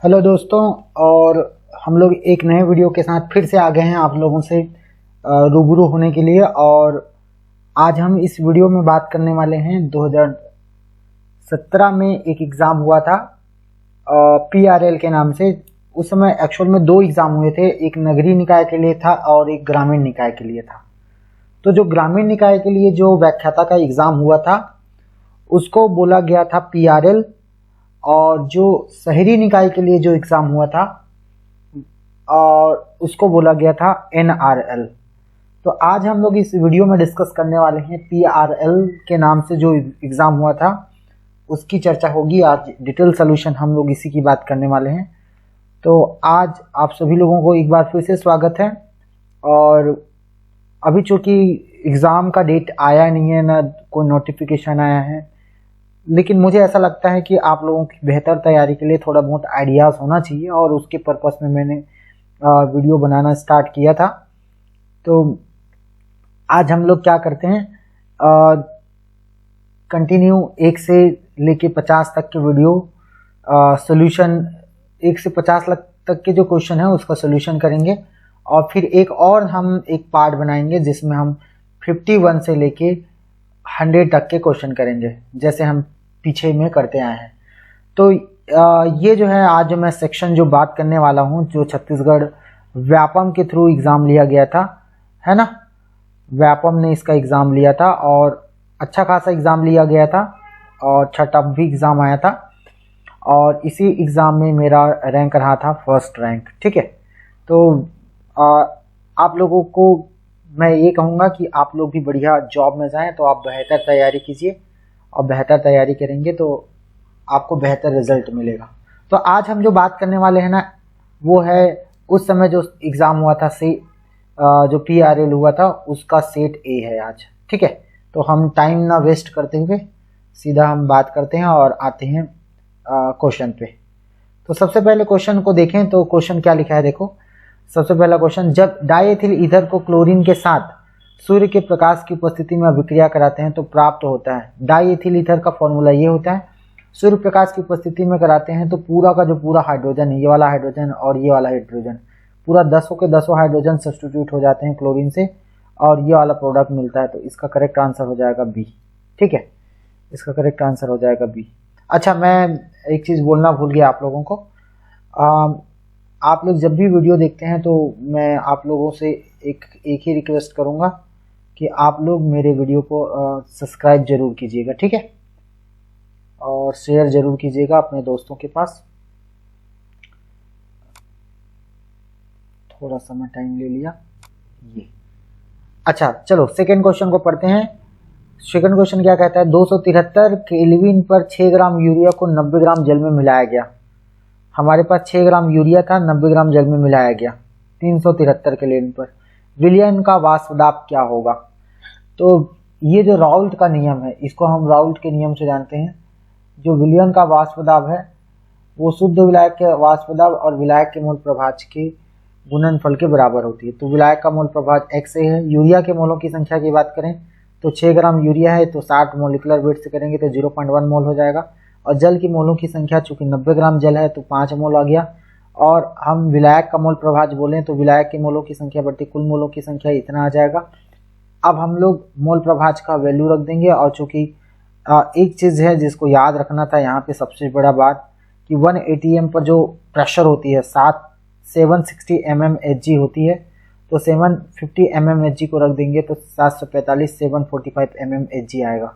Hello दोस्तों। और हम लोग एक नए वीडियो के साथ फिर से आ गए हैं आप लोगों से रूबरू होने के लिए। और आज हम इस वीडियो में बात करने वाले हैं 2017 में एक एग्ज़ाम हुआ था PRL के नाम से। उस समय एक्चुअल में दो एग्ज़ाम हुए थे, एक नगरीय निकाय के लिए था और एक ग्रामीण निकाय के लिए था। तो जो ग्रामीण निकाय के लिए जो व्याख्याता का एग्ज़ाम हुआ था उसको बोला गया था PRL, और जो शहरी निकाय के लिए जो एग्ज़ाम हुआ था और उसको बोला गया था NRL। तो आज हम लोग इस वीडियो में डिस्कस करने वाले हैं PRL के नाम से जो एग्ज़ाम हुआ था उसकी चर्चा होगी। आज डिटेल सोल्यूशन हम लोग इसी की बात करने वाले हैं। तो आज आप सभी लोगों को एक बार फिर से स्वागत है। और अभी चूँकि एग्ज़ाम का डेट आया नहीं है, ना कोई नोटिफिकेशन आया है, लेकिन मुझे ऐसा लगता है कि आप लोगों की बेहतर तैयारी के लिए थोड़ा बहुत आइडियाज़ होना चाहिए, और उसके पर्पस में मैंने वीडियो बनाना स्टार्ट किया था। तो आज हम लोग क्या करते हैं, कंटिन्यू 1 से लेके 50 तक के वीडियो सोल्यूशन, 1 से 50 लाख तक के जो क्वेश्चन है उसका सोल्यूशन करेंगे। और फिर एक और हम एक पार्ट बनाएंगे जिसमें हम 51 से लेके 100 तक के क्वेश्चन करेंगे, जैसे हम पीछे में करते आए हैं। तो ये जो है आज जो मैं सेक्शन जो बात करने वाला हूँ, जो छत्तीसगढ़ व्यापम के थ्रू एग्ज़ाम लिया गया था, है ना। व्यापम ने इसका एग्ज़ाम लिया था और अच्छा खासा एग्ज़ाम लिया गया था और टफ भी एग्ज़ाम आया था। और इसी एग्ज़ाम में मेरा रैंक रहा था फर्स्ट रैंक, ठीक है। तो आप लोगों को मैं ये कहूँगा कि आप लोग भी बढ़िया जॉब में जाएं, तो आप बेहतर तैयारी कीजिए, और बेहतर तैयारी करेंगे तो आपको बेहतर रिजल्ट मिलेगा। तो आज हम जो बात करने वाले हैं ना, वो है उस समय जो एग्ज़ाम हुआ था जो PRL हुआ था उसका सेट A है आज, ठीक है। तो हम टाइम ना वेस्ट करते हुए सीधा हम बात करते हैं और आते हैं क्वेश्चन पे। तो सबसे पहले क्वेश्चन को देखें तो क्वेश्चन क्या लिखा है, देखो। सबसे पहला क्वेश्चन, जब डाइएथिल ईथर को क्लोरीन के साथ सूर्य के प्रकाश की उपस्थिति में अभिक्रिया कराते हैं तो प्राप्त होता है। डाइएथिल ईथर का फॉर्मूला ये होता है, सूर्य प्रकाश की उपस्थिति में कराते हैं तो पूरा का जो पूरा हाइड्रोजन, ये वाला हाइड्रोजन और ये वाला हाइड्रोजन, पूरा 10 के 10 हाइड्रोजन सब्स्टिट्यूट हो जाते हैं क्लोरीन से, और ये वाला प्रोडक्ट मिलता है। तो इसका करेक्ट आंसर हो जाएगा B, ठीक है। इसका करेक्ट आंसर हो जाएगा B। अच्छा, मैं एक चीज़ बोलना भूल गया आप लोगों को। आप लोग जब भी वीडियो देखते हैं तो मैं आप लोगों से एक ही रिक्वेस्ट करूंगा कि आप लोग मेरे वीडियो को सब्सक्राइब जरूर कीजिएगा, ठीक है। और शेयर जरूर कीजिएगा अपने दोस्तों के पास। थोड़ा सा मैं टाइम ले लिया ये। अच्छा, चलो सेकेंड क्वेश्चन को पढ़ते हैं। सेकेंड क्वेश्चन क्या कहता है, 273 केल्विन पर 6 ग्राम यूरिया को 90 ग्राम जल में मिलाया गया। हमारे पास 6 ग्राम यूरिया था, 90 ग्राम जल में मिलाया गया 373 केल्विन पर। विलयन का वाष्प दाब क्या होगा। तो ये जो राउल्ट का नियम है, इसको हम राउल्ट के नियम से जानते हैं। जो विलयन का वाष्प दाब है वो शुद्ध विलायक के वाष्प दाब और विलायक के मोल प्रभाज के गुणनफल के बराबर होती है। तो विलायक का मोल प्रभाज XA है। यूरिया के मोलों की संख्या की बात करें तो 6 ग्राम यूरिया है तो 60 मोलिकुलर वेट से करेंगे तो 0.1 मोल हो जाएगा। और जल की मोलों की संख्या चूंकि 90 ग्राम जल है तो 5 मोल आ गया। और हम विलायक का मोल प्रभाज बोलें तो विलायक के मोलों की संख्या बढ़ती कुल मोलों की संख्या इतना आ जाएगा। अब हम लोग मोल प्रभाज का वैल्यू रख देंगे। और चूंकि एक चीज़ है जिसको याद रखना था यहाँ पे सबसे बड़ा बात, कि 1 ATM पर जो प्रेशर होती है 760 mmHg होती है, तो 750 mmHg को रख देंगे तो 745 745 mmHg आएगा।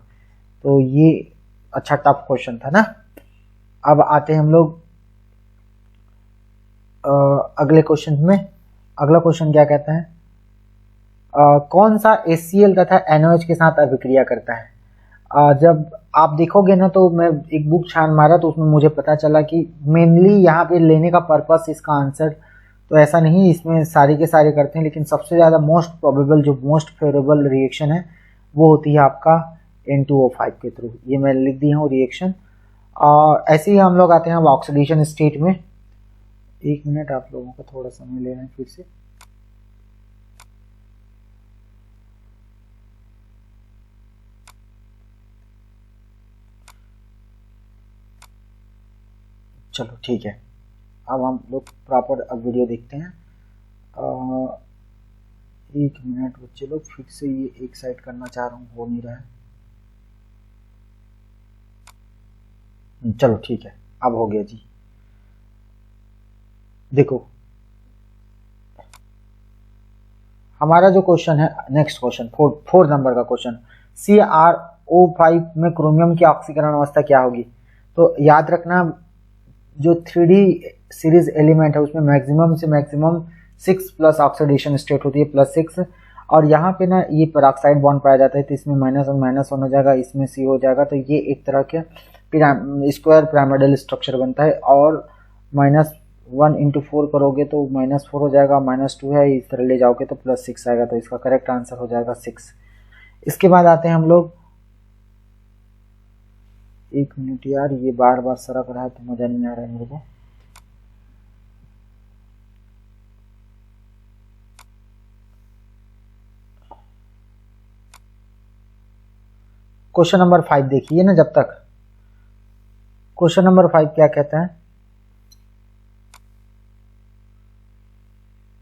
तो ये अच्छा टफ क्वेश्चन था ना। अब आते हैं हम लोग अगले क्वेश्चन में। अगला क्वेश्चन क्या कहता है, कौन सा HCl तथा NOH के साथ अभिक्रिया करता है। जब आप देखोगे ना, तो मैं एक बुक छान मारा तो उसमें मुझे पता चला कि मेनली यहाँ पे लेने का पर्पस, इसका आंसर तो ऐसा नहीं, इसमें सारे के सारे करते हैं, लेकिन सबसे ज़्यादा मोस्ट प्रोबेबल, जो मोस्ट फेवरेबल रिएक्शन है वो होती है आपका N2O5 के थ्रू। ये मैं लिख दिया हूँ रिएक्शन। ऐसे ही हम लोग आते हैं अब ऑक्सीडेशन स्टेट में। एक मिनट, आप लोगों को थोड़ा समय ले रहे हैं फिर से। चलो ठीक है। अब हम लोग प्रॉपर अब वीडियो देखते हैं। 1 मिनट बच्चे लोग, फिर से ये एक साइड करना चाह रहा हूँ, हो नहीं रहा है। चलो ठीक है, अब हो गया जी। देखो हमारा जो क्वेश्चन है, नेक्स्ट क्वेश्चन 4 नंबर का क्वेश्चन, CrO5 में क्रोमियम की ऑक्सीकरण अवस्था क्या होगी। तो याद रखना जो 3D सीरीज एलिमेंट है उसमें मैक्सिमम से मैक्सिमम 6 प्लस ऑक्सीडेशन स्टेट होती है, +6। और यहाँ पे ना ये पेरोक्साइड बॉन्ड पाया जाता है, तो इसमें माइनस और माइनस हो जाएगा, इसमें C हो जाएगा। तो ये एक तरह के स्क्वायर पिरामिडल स्ट्रक्चर बनता है। और -1 × 4 करोगे तो -4 हो जाएगा, -2 है, इस तरह ले जाओगे तो +6 आएगा। तो इसका करेक्ट आंसर हो जाएगा 6। इसके बाद आते हैं हम लोग, 1 मिनट यार, ये बार बार सरक रहा है तो मजा नहीं आ रहा है मेरे को। क्वेश्चन नंबर 5 देखिए ना जब तक। क्वेश्चन नंबर 5 क्या कहता है,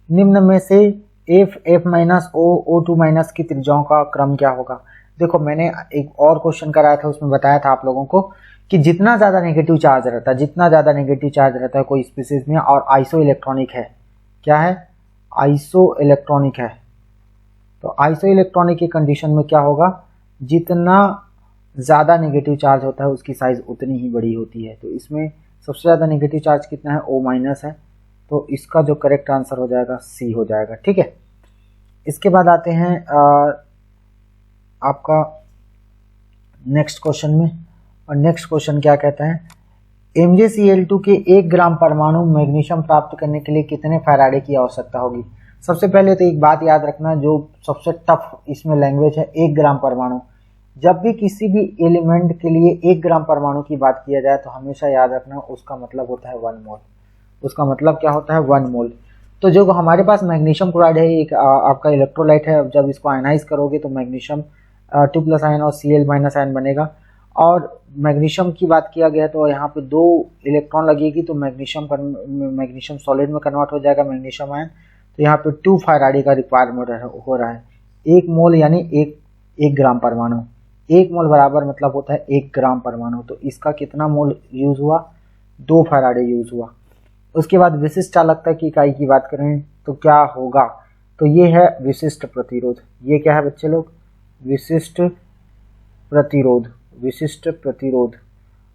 निम्न में से F- की त्रिज्याओं का क्रम क्या होगा। देखो मैंने एक और क्वेश्चन कराया था, उसमें बताया था आप लोगों को कि जितना ज्यादा नेगेटिव चार्ज रहता है कोई स्पीसीज में और आइसो इलेक्ट्रॉनिक है, क्या है, आइसो इलेक्ट्रॉनिक है, तो आइसो इलेक्ट्रॉनिक की कंडीशन में क्या होगा, जितना ज्यादा नेगेटिव चार्ज होता है उसकी साइज उतनी ही बड़ी होती है। तो इसमें सबसे ज्यादा नेगेटिव चार्ज कितना है, O- है। तो इसका जो करेक्ट आंसर हो जाएगा C हो जाएगा, ठीक है। इसके बाद आते हैं आपका नेक्स्ट क्वेश्चन में। और नेक्स्ट क्वेश्चन क्या कहता है, MgCl2 के 1 ग्राम परमाणु मैग्नीशियम प्राप्त करने के लिए कितने फैराडे की आवश्यकता होगी। सबसे पहले तो एक बात याद रखना, जो सबसे टफ इसमें लैंग्वेज है 1 ग्राम परमाणु। जब भी किसी भी एलिमेंट के लिए 1 ग्राम परमाणु की बात किया जाए तो हमेशा याद रखना उसका मतलब होता है 1 मोल। उसका मतलब क्या होता है, 1 मोल। तो जो हमारे पास मैग्नीशियम क्लोराइड है, एक आपका इलेक्ट्रोलाइट है, जब इसको आयनाइज करोगे तो मैग्नीशियम 2+ आयन और Cl- आयन बनेगा। और मैग्नीशियम की बात किया गया तो यहाँ पे 2 इलेक्ट्रॉन लगेगी तो मैग्नीशियम सॉलिड में कन्वर्ट हो जाएगा मैग्नीशियम आयन। तो यहाँ पे 2 फैराडे का रिक्वायरमेंट हो रहा है। 1 मोल यानी 1 ग्राम परमाणु, 1 मोल बराबर मतलब होता है 1 ग्राम परमाणु। तो इसका कितना मोल यूज हुआ, 2 फैराडे यूज हुआ। उसके बाद विशिष्ट चालकता की इकाई की बात करें तो क्या होगा, तो ये है विशिष्ट प्रतिरोध। ये क्या है बच्चे लोग, विशिष्ट प्रतिरोध।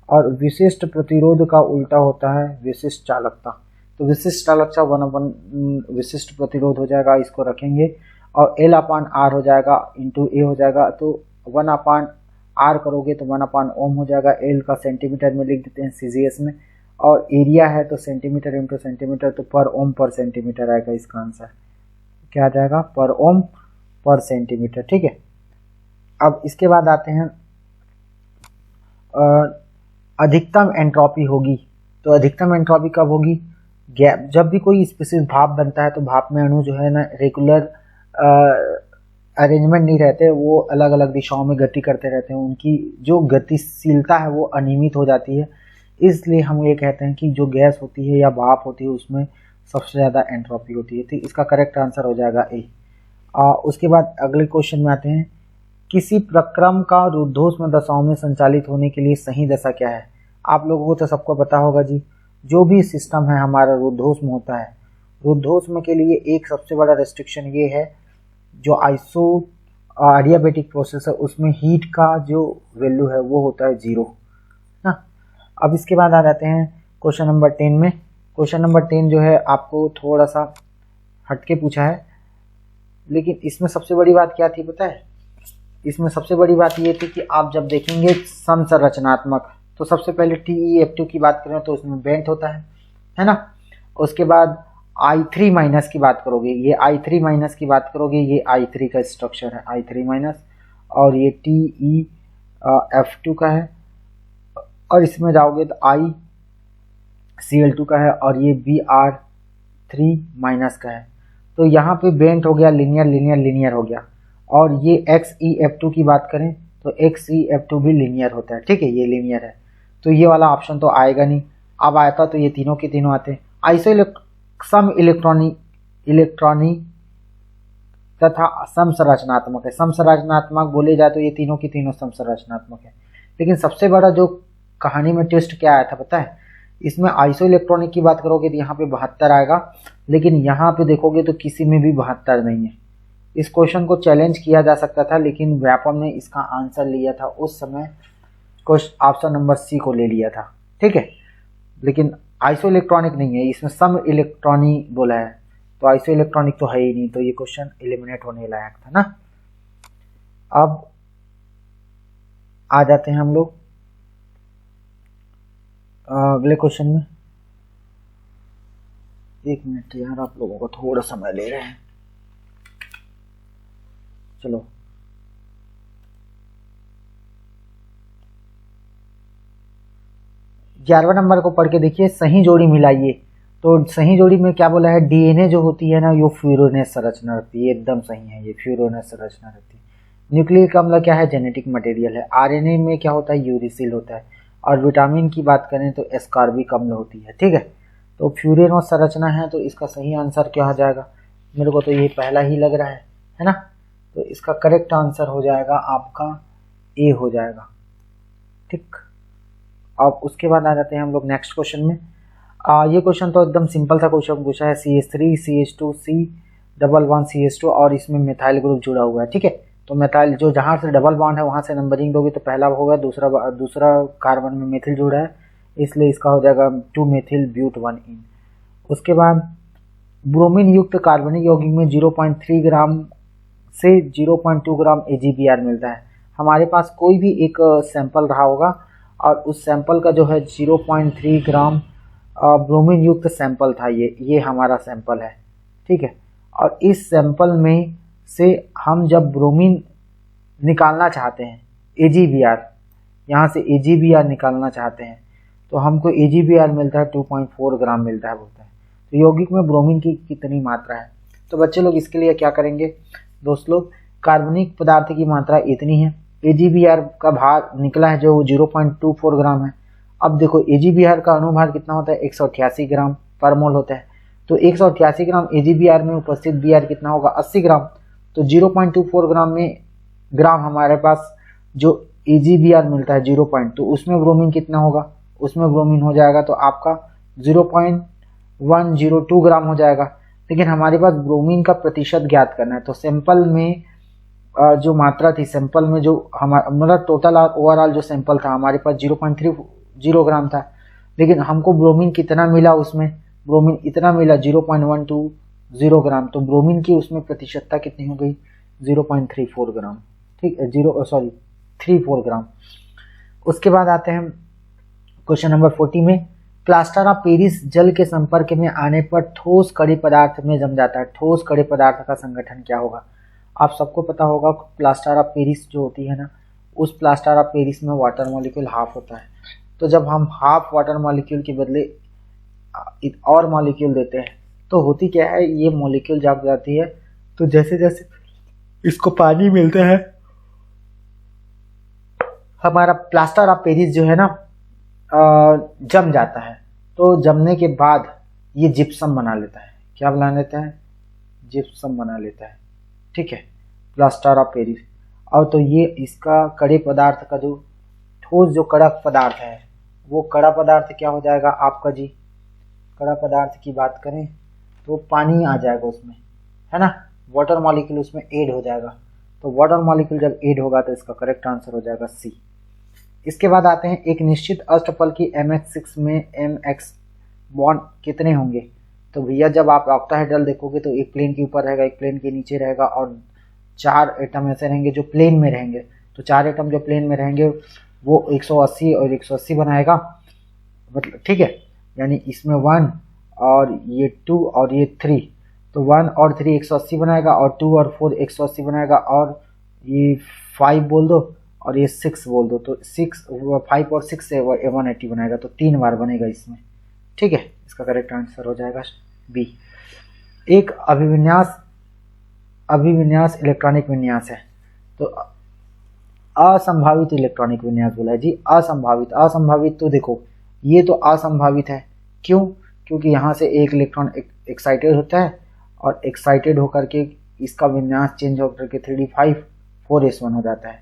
और विशिष्ट प्रतिरोध का उल्टा होता है विशिष्ट चालकता। तो विशिष्ट चालकता 1/, विशिष्ट प्रतिरोध हो जाएगा, इसको रखेंगे। और L/R हो जाएगा इंटू A हो जाएगा। तो 1/R करोगे तो 1/ओम हो जाएगा। L का सेंटीमीटर में लिख देते हैं CGS में, और एरिया है तो सेंटीमीटर इंटू सेंटीमीटर, तो पर ओम पर सेंटीमीटर आएगा। इसका आंसर क्या आ जाएगा, पर ओम पर सेंटीमीटर, ठीक है। अब इसके बाद आते हैं अधिकतम एंट्रोपी होगी। तो अधिकतम एंट्रोपी कब होगी, गैप, जब भी कोई स्पीसीज भाप बनता है तो भाप में अणु जो है ना रेगुलर अरेंजमेंट नहीं रहते, वो अलग अलग दिशाओं में गति करते रहते हैं, उनकी जो गतिशीलता है वो अनियमित हो जाती है। इसलिए हम ये कहते हैं कि जो गैस होती है या भाप होती है उसमें सबसे ज़्यादा एंट्रोपी होती है। तो इसका करेक्ट आंसर हो जाएगा A। उसके बाद अगले क्वेश्चन में आते हैं, किसी प्रक्रम का रुद्धोष्म दशाओं में संचालित होने के लिए सही दशा क्या है। आप लोगों को तो सबको पता होगा जी, जो भी सिस्टम है हमारा रुद्धोष्म होता है, रुद्धोष्म के लिए एक सबसे बड़ा रेस्ट्रिक्शन ये है, जो आइसो एडियाबेटिक प्रोसेस है उसमें हीट का जो वैल्यू है वो होता है 0 ना। अब इसके बाद आ जाते हैं क्वेश्चन नंबर 10 में। क्वेश्चन नंबर 10 जो है आपको थोड़ा सा हटके पूछा है, लेकिन इसमें सबसे बड़ी बात क्या थी पता है, इसमें सबसे बड़ी बात ये थी कि आप जब देखेंगे संरचनात्मक, तो सबसे पहले TeF2 की बात करें तो उसमें बेंट होता है ना। उसके बाद I3- की बात करोगे, ये I3- की बात करोगे, ये I3 का स्ट्रक्चर है, I3-, और ये TeF2 का है, और इसमें जाओगे तो ICl2 का है, और ये Br3- का है। तो यहाँ पे बेंट हो गया, लीनियर हो गया। और ये XeF2 की बात करें तो XeF2 भी लीनियर होता है, ठीक है, ये लीनियर है। तो ये वाला ऑप्शन तो आएगा नहीं, अब आया था तो ये तीनों के तीनों आते। सम इलेक्ट्रॉनिक तथा समसंरचनात्मक है। समसंरचनात्मक बोले जाए तो ये तीनों की तीनों समसंरचनात्मक है। लेकिन सबसे बड़ा जो कहानी में ट्विस्ट क्या आया था पता है, इसमें आइसो इलेक्ट्रॉनिक की बात करोगे तो यहाँ पे 72 आएगा, लेकिन यहाँ पे देखोगे तो किसी में भी 72 नहीं है। इस क्वेश्चन को चैलेंज किया जा सकता था, लेकिन व्यापम ने इसका आंसर लिया था उस समय, ऑप्शन नंबर सी को ले लिया था, ठीक है। लेकिन आइसो इलेक्ट्रॉनिक नहीं है, इसमें सम इलेक्ट्रॉनिक बोला है, तो आइसो इलेक्ट्रॉनिक तो है ही नहीं, तो ये क्वेश्चन एलिमिनेट होने लायक था ना। अब आ जाते हैं हम लोग अगले क्वेश्चन में। एक मिनट यार, आप लोगों को थोड़ा समय ले रहे हैं। चलो 11वें नंबर को पढ़ के देखिए, सही जोड़ी मिलाइए। तो सही जोड़ी में क्या बोला है, डीएनए जो होती है ना, यो फ्यूरोनेस संरचना रहती है, एकदम सही है, ये फ्यूरोनेस संरचना रहती है। न्यूक्लिक अम्ल क्या है, जेनेटिक मटेरियल है। आरएनए में क्या होता है, यूरिसिल होता है। और विटामिन की बात करें तो एस्कॉर्बिक अम्ल होती है, ठीक है। तो फ्यूरोनेस संरचना है, तो इसका सही आंसर क्या हो जाएगा, मेरे को तो ये पहला ही लग रहा है ना। तो इसका करेक्ट आंसर हो जाएगा आपका ए हो जाएगा, ठीक। अब उसके बाद आ जाते हैं हम लोग नेक्स्ट क्वेश्चन में। ये क्वेश्चन तो एकदम सिंपल सा क्वेश्चन पूछा है, CH3 CH2 C11 CH2 और इसमें मिथाइल ग्रुप जुड़ा हुआ है, ठीक है। तो मिथाइल जो जहाँ से डबल बॉन्ड है वहाँ से नंबरिंग दोगे तो पहला होगा, दूसरा कार्बन में मेथिल जुड़ा है, इसलिए इसका हो जाएगा 2 मेथिल ब्यूट 1 इन। उसके बाद ब्रोमीन युक्त कार्बनिक यौगिक में 0.3 ग्राम से 0.2 ग्राम AgBr मिलता है। हमारे पास कोई भी एक सैंपल रहा होगा और उस सैंपल का जो है 0.3 ग्राम ब्रोमीन युक्त सैंपल था, ये हमारा सैंपल है, ठीक है। और इस सैंपल में से हम जब ब्रोमीन निकालना चाहते हैं, AgBr, यहाँ से AgBr निकालना चाहते हैं, तो हमको AgBr मिलता है 2.4 ग्राम मिलता है, बोलता है। तो यौगिक में ब्रोमीन की कितनी मात्रा है। तो बच्चे लोग इसके लिए क्या करेंगे, दोस्त लोग, कार्बनिक पदार्थ की मात्रा इतनी है, AgBr का भार निकला है जो 0.24 ग्राम है। अब देखो AgBr का अनुभार कितना होता है, 188 ग्राम पर मोल होता है। तो 188 ग्राम AgBr में उपस्थित Br कितना होगा, 80 ग्राम। तो 0.24 ग्राम में ग्राम हमारे पास जो AgBr मिलता है 0. तो उसमें ब्रोमीन कितना होगा, उसमें ब्रोमीन हो जाएगा तो आपका 0.102 ग्राम हो जाएगा। लेकिन हमारे पास ब्रोमीन का प्रतिशत ज्ञात करना है, तो सैंपल में जो मात्रा थी, सैंपल में जो हमारा टोटल ओवरऑल जो सैंपल था हमारे पास 0.30 ग्राम था, लेकिन हमको ब्रोमीन कितना मिला, उसमें ब्रोमीन इतना मिला 0.120 ग्राम। तो ब्रोमीन की उसमें प्रतिशतता कितनी हो गई, 0.34 ग्राम, ठीक है, 34 ग्राम। उसके बाद आते हैं क्वेश्चन नंबर 40 में। प्लास्टर ऑफ पेरिस जल के संपर्क में आने पर ठोस कड़े पदार्थ में जम जाता है। ठोस कड़े पदार्थ का संगठन क्या होगा। आप सबको पता होगा प्लास्टर ऑफ पेरिस जो होती है ना, उस प्लास्टर ऑफ पेरिस में वाटर मॉलिक्यूल हाफ होता है। तो जब हम हाफ वाटर मॉलिक्यूल के बदले और मॉलिक्यूल देते हैं तो होती क्या है, ये मॉलिक्यूल जब जाती है तो जैसे जैसे इसको पानी मिलता है, हमारा प्लास्टर ऑफ पेरिस जो है ना जम जाता है। तो जमने के बाद ये जिप्सम बना लेता है। क्या बना लेता है, जिप्सम बना लेता है, ठीक है, प्लास्टर ऑफ पेरिस। और तो ये इसका कड़े पदार्थ का जो ठोस जो कड़क पदार्थ है, वो कड़ा पदार्थ क्या हो जाएगा आपका जी, कड़ा पदार्थ की बात करें तो पानी आ जाएगा उसमें, है ना, वाटर मॉलिक्यूल उसमें ऐड हो जाएगा। तो वाटर मॉलिक्यूल जब ऐड होगा तो इसका करेक्ट आंसर हो जाएगा सी। इसके बाद आते हैं, एक निश्चित अष्टफल की MX6 में MX बॉन्ड कितने होंगे। तो भैया जब आप ऑक्टाहेड्रल देखोगे तो एक प्लेन के ऊपर रहेगा, एक प्लेन के नीचे रहेगा और 4 एटम ऐसे रहेंगे जो प्लेन में रहेंगे। तो 4 एटम जो प्लेन में रहेंगे वो 180 और 180 बनाएगा, मतलब ठीक है, यानी इसमें 1 और ये 2 और ये 3, तो 1 और 3 180 बनाएगा और 2 और 4 180 बनाएगा और ये 5 बोल दो और ये 6 बोल दो, तो 5 और 6 से 180 बनाएगा, तो 3 बार बनेगा इसमें, ठीक है। इसका करेक्ट आंसर हो जाएगा बी। एक अभिविन्यास इलेक्ट्रॉनिक विन्यास है, तो असंभावित इलेक्ट्रॉनिक विन्यास बोला है जी, असंभावित। तो देखो ये तो असंभावित है, क्यों, क्योंकि यहाँ से एक इलेक्ट्रॉन एक्साइटेड होता है और एक्साइटेड होकर के इसका विन्यास चेंज होकर के 3d5 4s1 हो जाता है।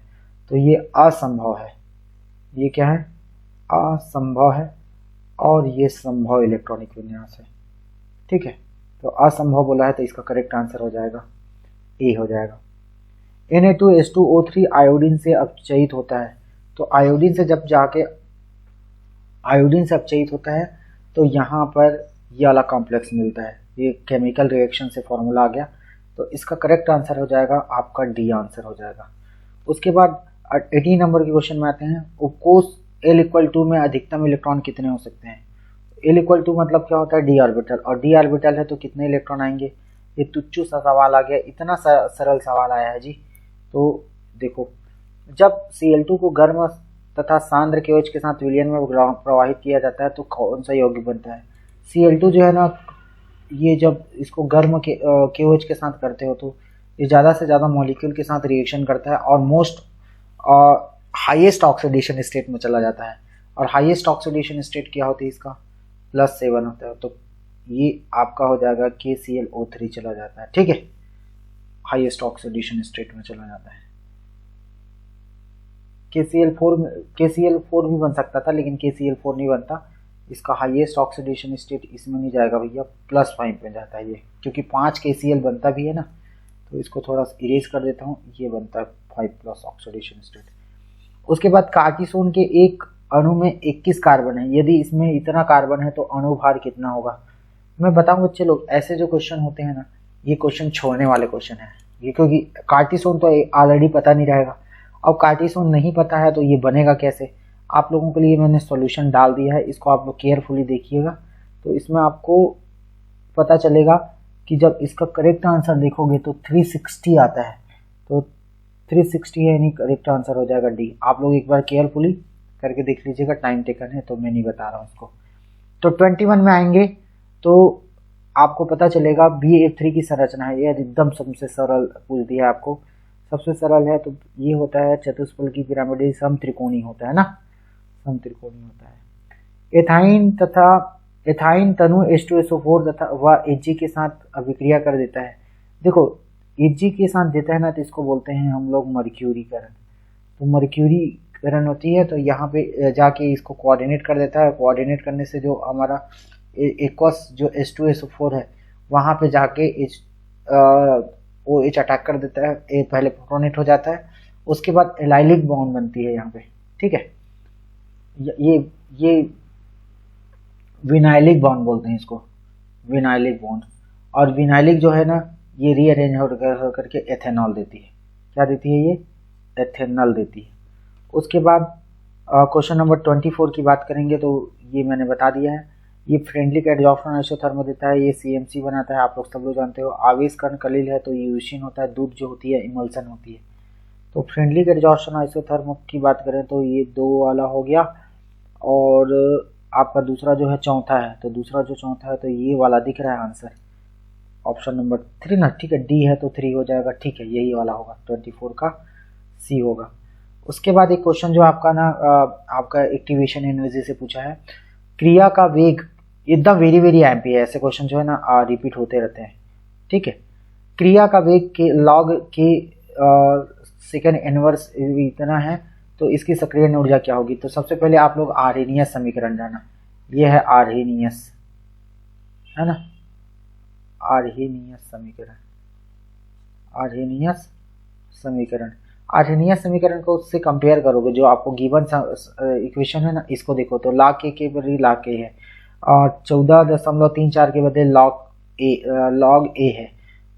तो ये असंभव है, ये क्या है, असंभव है, और ये संभव इलेक्ट्रॉनिक विन्यास है। ठीक है, तो असंभव बोला है तो इसका करेक्ट आंसर हो जाएगा ए हो जाएगा। Na2H2O3 आयोडीन से अपचयित होता है। तो आयोडीन से जब जाके आयोडीन से अपचयित होता है तो यहाँ पर ये वाला कॉम्प्लेक्स मिलता है, ये केमिकल रिएक्शन से फॉर्मूला आ गया। तो इसका करेक्ट आंसर हो जाएगा आपका डी आंसर हो जाएगा। उसके बाद 18 नंबर के क्वेश्चन में आते हैं। उपकोष L=2 में अधिकतम इलेक्ट्रॉन कितने हो सकते हैं। L=2 मतलब क्या होता है, डी ऑर्बिटल, और डी ऑर्बिटल है तो कितने इलेक्ट्रॉन आएंगे। ये तुच्छ सा सवाल आ गया, इतना सरल सवाल आया है जी। तो देखो, जब Cl2 को गर्म तथा सांद्र KOH के साथ विलयन में प्रवाहित किया जाता है तो कौन सा यौगिक बनता है। Cl2 जो है ना, ये जब इसको गर्म KOH के साथ करते हो तो ये ज़्यादा से ज़्यादा मॉलिक्यूल के साथ रिएक्शन करता है और मोस्ट हाईएस्ट ऑक्सीडेशन स्टेट में चला जाता है। और हाईएस्ट ऑक्सीडेशन स्टेट क्या होती है इसका, +7 होता है। तो ये आपका हो जाएगा KClO3 चला जाता है। ठीक है, हाईएस्ट ऑक्सीडेशन स्टेट में चला जाता है। KCl4 भी बन सकता था लेकिन KCl4 नहीं बनता, इसका हाईएस्ट ऑक्सीडेशन स्टेट इसमें नहीं जाएगा भैया, +5 में जाता है ये, क्योंकि 5 KCl बनता भी है ना। तो इसको थोड़ा इरेज कर देता हूँ, ये बनता है 5+ ऑक्सीडेशन स्टेट। उसके बाद कार्टिसोन के एक अणु में 21 कार्बन है, यदि इसमें इतना कार्बन है तो अणु भार कितना होगा। मैं बताऊँ बच्चे लोग, ऐसे जो क्वेश्चन होते हैं ना, ये क्वेश्चन छोड़ने वाले क्वेश्चन है ये, क्योंकि कार्टिसोन तो ऑलरेडी पता नहीं रहेगा। अब कार्टिसोन नहीं पता है तो ये बनेगा कैसे। आप लोगों के लिए मैंने सॉल्यूशन डाल दिया है, इसको आप लोग केयरफुली देखिएगा। तो इसमें आपको पता चलेगा कि जब इसका करेक्ट आंसर देखोगे तो 360 आता है। तो 360 है, यानी करेक्ट आंसर हो जाएगा डी। आप लोग एक बार केयरफुली करके देख लीजिएगा, टाइम टेकन है तो मैं नहीं बता रहा हूँ इसको। तो 21 में आएंगे तो आपको पता चलेगा BF3 की संरचना है। ये एकदम सबसे सरल पूछती है आपको, सबसे सरल है। तो ये होता है चतुष्फल की पिरामिड, समत्रिकोणी होता है ना, समत्रिकोणी होता है। एथाइन तनु H2SO4 तथा वह Hg के साथ अभिक्रिया कर देता है। देखो, Hg के साथ देता है ना तो इसको बोलते हैं हम लोग मर्क्यूरीकरण। तो मर्क्यूरीकरण होती है, तो यहाँ पे जाके इसको कोऑर्डिनेट कर देता है। कोऑर्डिनेट करने से जो हमारा एक्वस जो H2SO4 है वहाँ पे जाके OH अटैक कर देता है, ए पहले प्रोटोनेट हो जाता है, उसके बाद एलाइलिक बॉन्ड बनती है यहाँ पे। ठीक है, ये विनाइलिक बॉन्ड बोलते हैं इसको, विनाइलिक बॉन्ड। और विनाइलिक जो है ना, ये रीअरेंज हो करके एथेनॉल देती है। क्या देती है, ये एथेनॉल देती है। उसके बाद क्वेश्चन नंबर 24 की बात करेंगे तो ये मैंने बता दिया है। ये फ्रेंडली एडजॉर्प्शन आइसोथर्मो देता है, ये CMC बनाता है, आप लोग सब लोग जानते हो। आवेश कण कलिल है तो ये यूशिन होता है, दूध जो होती है इमल्सन होती है। तो फ्रेंडली एडजॉर्प्शन आइसोथर्मो की बात करें तो ये 2 वाला हो गया, और आपका दूसरा जो है चौथा है, तो दूसरा जो चौथा है तो ये वाला दिख रहा है आंसर, ऑप्शन नंबर 3 ना। ठीक है, डी है तो 3 हो जाएगा। ठीक है, यही वाला होगा, 24 का सी होगा। उसके बाद एक क्वेश्चन जो आपका ना आपका एक्टिवेशन एनर्जी से पूछा है, क्रिया का वेग एकदम वेरी एम्पी है। ऐसे क्वेश्चन जो है ना रिपीट होते रहते हैं। ठीक है, क्रिया का वेग के लॉग के सेकेंड इनवर्स इतना है तो इसकी सक्रिय ऊर्जा क्या होगी। तो सबसे पहले आप लोग आर्हेनियस समीकरण जाना, ये है आर्हेनियस, है ना, आर्हेनियस समीकरण, आर्हेनियस समीकरण। आर्हेनियस समीकरण को उससे कंपेयर करोगे जो आपको गिवन इक्वेशन है ना, इसको देखो तो log के बदले log a है, और 14.34 के बदले log a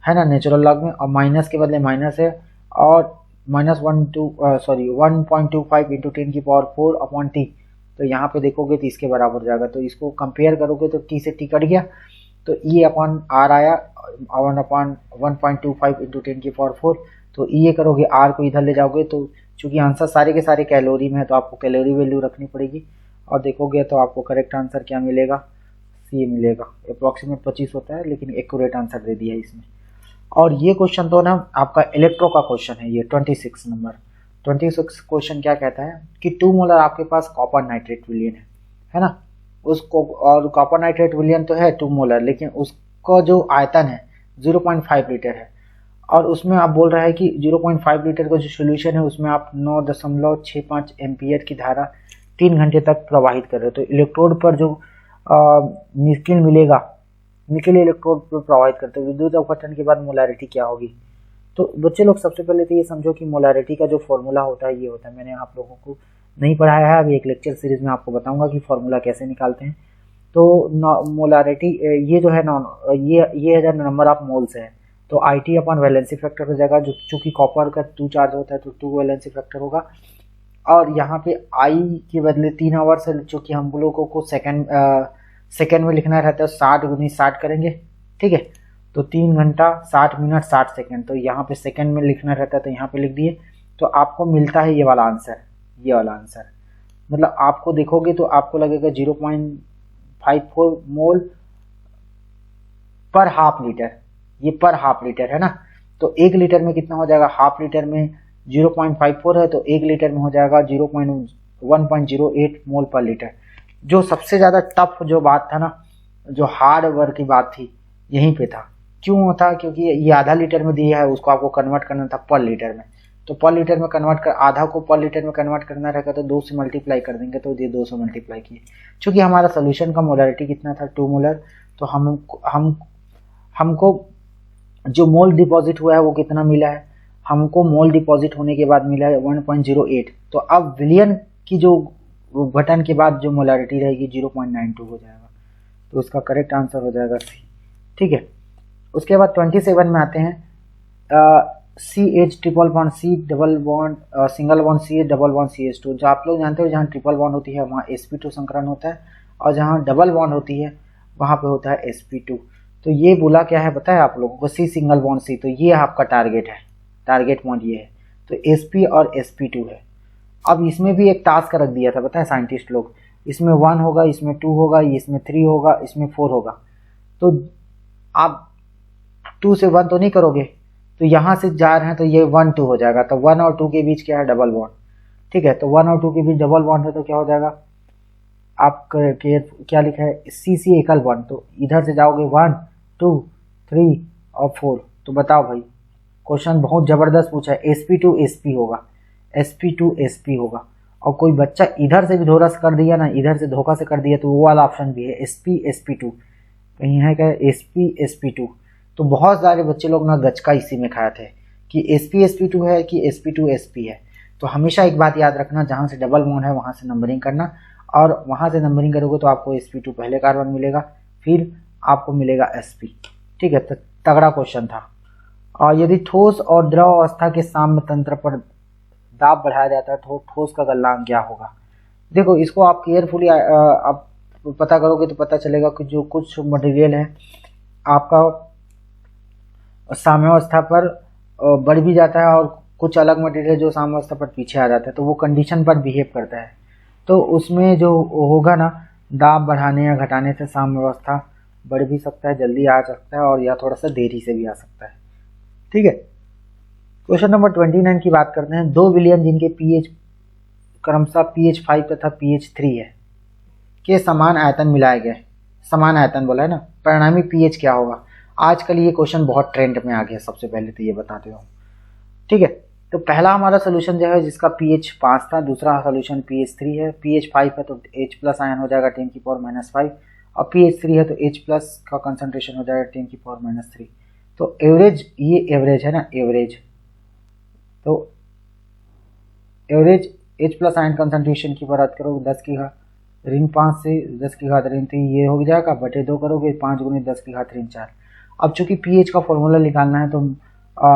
है ना नेचुरल लॉग में, और माइनस के बदले माइनस है, और -1.25 इंटू 10⁴/t। तो यहाँ पे देखोगे तो इसके बराबर हो जाएगा। तो इसको कंपेयर करोगे तो t से t कट गया तो e अपॉन r आया, 1.25 इंटू 10⁴। तो ये करोगे, r को इधर ले जाओगे तो चूंकि आंसर सारे के सारे कैलोरी में है तो आपको कैलोरी वैल्यू रखनी पड़ेगी, और देखोगे तो आपको करेक्ट आंसर क्या मिलेगा, सी मिलेगा। अप्रॉक्सीमेट 25 होता है लेकिन एक्यूरेट आंसर दे दिया इसमें। और ये क्वेश्चन तो ना आपका इलेक्ट्रो का क्वेश्चन है, ये 26 नंबर। 26 क्वेश्चन क्या कहता है कि 2 मोलर आपके पास कॉपर नाइट्रेट विलयन है ना, उसको, और कॉपर नाइट्रेट विलयन तो है 2 मोलर, लेकिन उसका जो आयतन है 0.5 लीटर है, और उसमें आप बोल रहे हैं कि 0.5 लीटर का जो सोल्यूशन है उसमें आप 9.65 एम्पियर की धारा 3 घंटे तक प्रवाहित कर रहे हो। तो इलेक्ट्रोड पर जो निकल मिलेगा, निकल इलेक्ट्रोड पर प्रवाहित करते हो, विद्युत अपघटन के बाद मोलारिटी क्या होगी। तो बच्चे लोग सबसे पहले तो ये समझो कि मोलारिटी का जो फॉर्मूला होता है ये होता है, मैंने आप लोगों को नहीं पढ़ाया है, अभी एक लेक्चर सीरीज में आपको बताऊंगा कि फॉर्मूला कैसे निकालते हैं। तो मोलारिटी ये जो है ये है नंबर ऑफ मोल्स है, तो IT अपन वैलेंसी फैक्टर हो जाएगा, जो चूंकि कॉपर का 2 चार्ज होता है तो 2 वैलेंसी फैक्टर होगा, और यहाँ पे I के बदले 3 आवर्स है, जो कि हम लोगों को सेकेंड में लिखना रहता है, 60 गुनी 60 करेंगे, ठीक है। तो 3 घंटा 60 मिनट 60 सेकेंड, तो यहाँ पे सेकेंड में लिखना रहता है तो यहाँ पे लिख दिए, तो आपको मिलता है ये वाला आंसर, ये वाला आंसर। मतलब आपको देखोगे तो आपको लगेगा 0.54 मोल पर हाफ लीटर, ये पर हाफ लीटर है ना। तो 1 लीटर में कितना हो जाएगा, हाफ लीटर में 0.54 है, तो 1 लीटर में हो जाएगा 1.08 मोल पर लीटर। जो सबसे ज़्यादा टफ जो बात था ना, जो हार्ड वर्क की बात थी, यहीं पे था। क्यों था, क्योंकि ये आधा लीटर में दिया है, उसको आपको कन्वर्ट करना था पर लीटर में, तो पर लीटर में कन्वर्ट कर, आधा को पर लीटर में कन्वर्ट करना रहेगा तो 2 से मल्टीप्लाई कर देंगे, तो ये 2 से मल्टीप्लाई किए। चूंकि हमारा सोल्यूशन का मोलारिटी कितना था 2 मोलर, तो हमको जो मोल डिपॉजिट हुआ है वो कितना मिला है, हमको मोल डिपॉजिट होने के बाद मिला है 1.08। तो अब विलियन की जो घटन के बाद जो मोलारिटी रहेगी 0.92 हो जाएगा, तो उसका करेक्ट आंसर हो जाएगा सी, ठीक है। उसके बाद 27 में आते हैं, CH triple bond C double bond single bond CH double bond CH2। जो आप लोग जानते हो जहाँ ट्रिपल बॉन्ड होती है वहाँ sp2 संकरण होता है, और जहाँ डबल बॉन्ड होती है वहाँ पे होता है sp2। तो ये बोला क्या है बताया आप लोगों को, C सिंगल बॉन्ड C, तो ये आपका टारगेट है, टारगेट बॉन्ड ये है, तो sp और sp2 है। अब इसमें भी एक टास्क रख दिया था बताए साइंटिस्ट लोग, इसमें 1 होगा, इसमें 2 होगा, इसमें 3 होगा, इसमें 4 होगा। तो आप 2 से 1 तो नहीं करोगे, तो यहाँ से जा रहे हैं तो ये 1 2 हो जाएगा, तो 1 और 2 के बीच क्या है, डबल बॉन्ड, ठीक है। तो 1 और 2 के बीच डबल बॉन्ड है तो क्या हो जाएगा, आप क्या लिखा है, CC एकल बॉन्ड, तो इधर से जाओगे 1 2 3 और 4। तो बताओ भाई, क्वेश्चन बहुत जबरदस्त पूछा है, sp2 sp होगा, sp2 sp होगा, और कोई बच्चा इधर से भी धोखा कर दिया ना, इधर से धोखा से कर दिया, तो वो वाला ऑप्शन भी है sp sp2, कहीं है क्या sp sp2। तो बहुत सारे बच्चे लोग ना गचका इसी में खाए थे कि sp sp2 है कि sp2 sp है। तो हमेशा एक बात याद रखना, जहाँ से डबल बॉन्ड है वहाँ से नंबरिंग करना, और वहाँ से नंबरिंग करोगे तो आपको sp2 पहले कार्बन मिलेगा, फिर आपको मिलेगा sp, ठीक है। तो तगड़ा क्वेश्चन था। और यदि ठोस और द्रव अवस्था के साम्य तंत्र पर दाब बढ़ाया जाता है तो ठोस का गलनांक क्या होगा। देखो इसको आप केयरफुली आप पता करोगे तो पता चलेगा कि जो कुछ मटेरियल है आपका साम्यावस्था पर बढ़ भी जाता है, और कुछ अलग मटेरियल जो साम्यावस्था पर पीछे आ जाता है, तो वो कंडीशन पर बिहेव करता है। तो उसमें जो होगा ना, दाब बढ़ाने या घटाने से साम्यावस्था बढ़ भी सकता है, जल्दी आ सकता है, और या थोड़ा सा देरी से भी आ सकता है, ठीक है। क्वेश्चन नंबर 29 की बात करते हैं। 2 विलयन जिनके pH क्रमशः pH5 तथा pH3 है के समान आयतन मिलाए गए, समान आयतन बोला है ना, परिणामी pH क्या होगा। आजकल ये क्वेश्चन बहुत ट्रेंड में आ गया, सबसे पहले तो ये बताते हो, ठीक है। तो पहला हमारा सोल्यूशन जो है जिसका pH 5 था, दूसरा सोल्यूशन pH3 है, pH 5 है तो H प्लस आयन हो जाएगा 10⁻⁻5, और pH3 है तो H प्लस का कंसंट्रेशन हो जाएगा 10⁻⁻3। तो एवरेज, ये एवरेज है ना, एवरेज, तो average H plus ion concentration की बात करो 10⁻⁵ से 10⁻⁵, ये हो जाएगा बटे 2 करोगे 5 × 10⁻⁴। अब चूंकि pH का फॉर्मूला निकालना है तो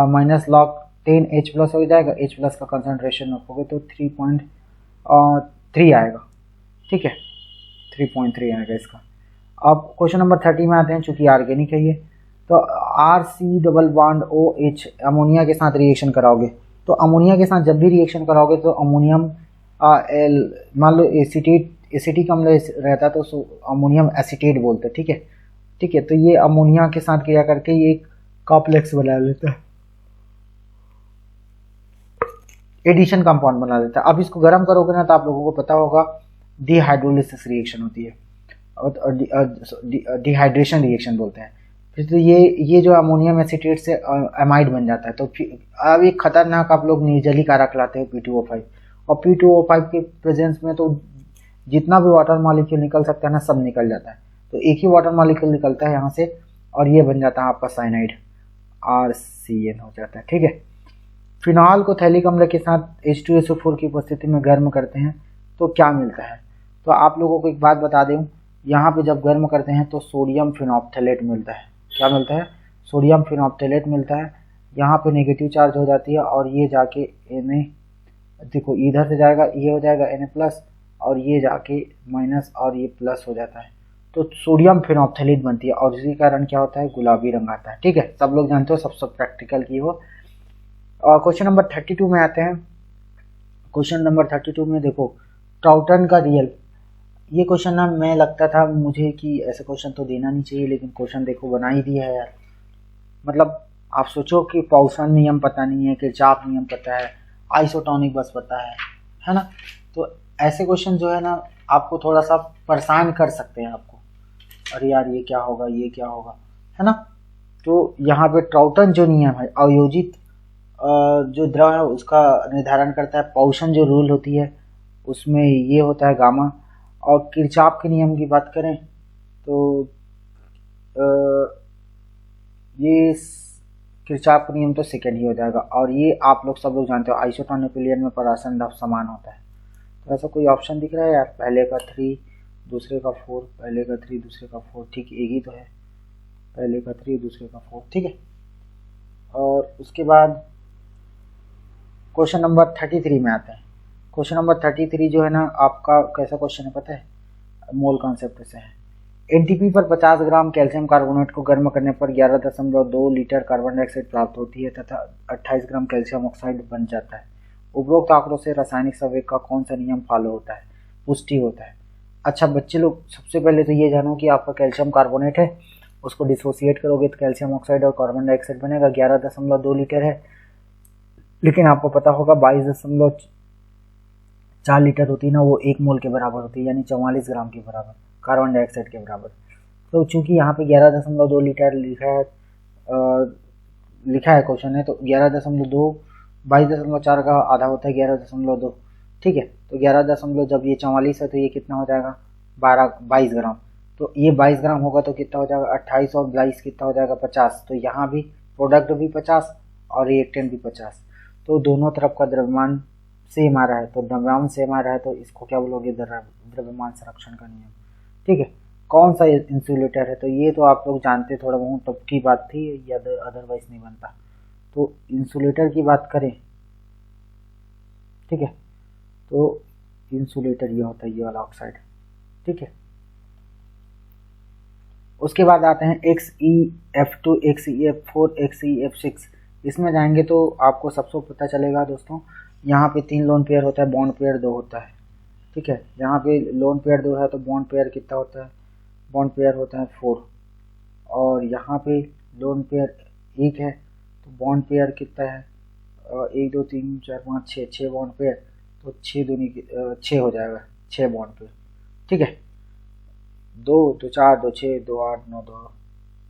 माइनस लॉग 10 H प्लस हो जाएगा, H प्लस का कंसंट्रेशन रखोगे तो 3.3 आएगा, ठीक है, 3.3 आएगा इसका। अब क्वेश्चन नंबर 30 में आते हैं, चूंकि ऑर्गेनिक है ये, तो RC double bond OH ammonia के साथ रिएक्शन कराओगे, तो अमोनिया के साथ जब भी रिएक्शन कराओगे तो अमोनियम मान लो एसिटिक अम्ल रहता तो अमोनियम एसिटेट बोलते, ठीक है, ठीक है। तो ये अमोनिया के साथ क्रिया करके ये एक कॉम्प्लेक्स बना लेता है, एडिशन कंपाउंड बना देता है। अब इसको गर्म करोगे ना तो आप लोगों को पता होगा डिहाइड्रोलिसिस रिएक्शन होती है, डिहाइड्रेशन रिएक्शन बोलते हैं। फिर तो ये जो अमोनियम एसीटेट से एमाइड बन जाता है। तो अब एक खतरनाक आप लोग निर्जली कारक लाते हैं P2O5, और P2O5 के प्रेजेंस में तो जितना भी वाटर मॉलिक्यूल निकल सकता है ना, सब निकल जाता है। तो एक ही वाटर मॉलिक्यूल निकलता है यहाँ से, और ये बन जाता है आपका साइनाइड, RCN हो जाता है। ठीक है, फिनॉल को थैलिक अम्ल के साथ H2SO4 की उपस्थिति में गर्म करते हैं तो क्या मिलता है। तो आप लोगों को एक बात बता दूं, यहाँ पे जब गर्म करते हैं तो सोडियम फिनॉप्थेलेट मिलता है। क्या मिलता है? सोडियम फिनॉप्थेलेट मिलता है। यहाँ पे नेगेटिव चार्ज हो जाती है, और ये जाके Na, देखो इधर से जाएगा, ये हो जाएगा Na+, और ये जाके माइनस, और ये प्लस हो जाता है। तो सोडियम फिनॉप्थेलेट बनती है, और इसी कारण क्या होता है, गुलाबी रंग आता है। ठीक है, सब लोग जानते हो, सब प्रैक्टिकल की हो। और क्वेश्चन नंबर 32 में आते हैं। क्वेश्चन नंबर 32 में देखो, ट्राउटन का रियल, ये क्वेश्चन ना मैं लगता था मुझे कि ऐसे क्वेश्चन तो देना नहीं चाहिए, लेकिन क्वेश्चन देखो बना ही दिया है यार। मतलब आप सोचो कि पॉइसन नियम पता नहीं है, किरचॉफ नियम पता है, आइसोटोनिक बस पता है ना। तो ऐसे क्वेश्चन जो है ना आपको थोड़ा सा परेशान कर सकते हैं आपको, अरे यार ये क्या होगा, ये क्या होगा, है ना। तो यहाँ पे ट्राउटन जो नियम है, अयोजित जो द्रव है उसका निर्धारण करता है। पॉइसन जो रूल होती है उसमें ये होता है गामा। और किरचॉफ के नियम की बात करें तो ये किरचॉफ का नियम तो सेकेंड ही हो जाएगा। और ये आप लोग सब लोग जानते हो, आइसोटोनिक में परासन दाब समान होता है। तो ऐसा कोई ऑप्शन दिख रहा है यार, पहले का 3 दूसरे का 4, पहले का 3 दूसरे का 4, ठीक एक ही तो है, पहले का 3 दूसरे का 4, ठीक है। और उसके बाद क्वेश्चन नंबर 33 में आता है। क्वेश्चन नंबर 33 जो है ना आपका कैसा क्वेश्चन है पता है, मोल कॉन्सेप्ट से है। एनटीपी पर 50 ग्राम कैल्शियम कार्बोनेट को गर्म करने पर 11.2 लीटर कार्बन डाइऑक्साइड प्राप्त होती है तथा 28 ग्राम कैल्शियम ऑक्साइड बन जाता है। उपरोक्त आंकड़ों से रासायनिक संवेग का कौन सा नियम फॉलो होता है, पुष्टि होता है। अच्छा बच्चे लोग, सबसे पहले तो ये जानो कि आपका कैल्शियम कार्बोनेट है, उसको डिसोसिएट करोगे तो कैल्शियम ऑक्साइड और कार्बन डाइऑक्साइड बनेगा। 11.2 लीटर है, लेकिन आपको पता होगा 22.4 लीटर होती है ना, वो 1 मोल के बराबर होती है, यानी 44 ग्राम के बराबर, कार्बन डाइऑक्साइड के बराबर। तो चूंकि यहाँ पे 11.2 लीटर लिखा है क्वेश्चन है, तो 11.2 22.4 का आधा होता है 11.2, ठीक है। तो 11 जब ये 44 है तो ये कितना हो जाएगा 22 ग्राम। तो ये 22 ग्राम होगा तो कितना हो जाएगा 28 और 22 कितना हो जाएगा 50। तो यहाँ भी प्रोडक्ट भी 50 और रिएक्टेंट भी 50। तो दोनों तरफ का द्रव्यमान सेम आ रहा है, तो द्रव्यमान सेम आ रहा है, तो इसको क्या बोलोगे, द्रव्यमान संरक्षण का नियम, ठीक है। कौन सा इंसुलेटर है, तो ये तो आप लोग जानते, थोड़ा बहुत टफ की बात थी, या अदरवाइज नहीं बनता। तो इंसुलेटर की बात करें, ठीक है, तो इंसुलेटर ये होता है, ये वाला ऑक्साइड, ठीक है। उसके बाद आते हैं XeF2, XeF4, XeF6। इसमें जाएंगे तो आपको सबसे पता चलेगा दोस्तों, यहाँ पे 3 लोन पेयर होता है, बॉन्ड पेयर 2 होता है, ठीक है। यहाँ पे लोन पेयर 2 है तो बॉन्ड पेयर कितना होता है, बॉन्ड पेयर होता है 4। और यहाँ पे लोन पेयर 1 है तो बॉन्ड पेयर कितना है 1 2 3 4 5 6, 6 बॉन्ड पेयर, तो 6 दूनी 6 हो जाएगा, 6 बॉन्ड पेयर, ठीक है। 2 तो 4 2 6 2 8 9 2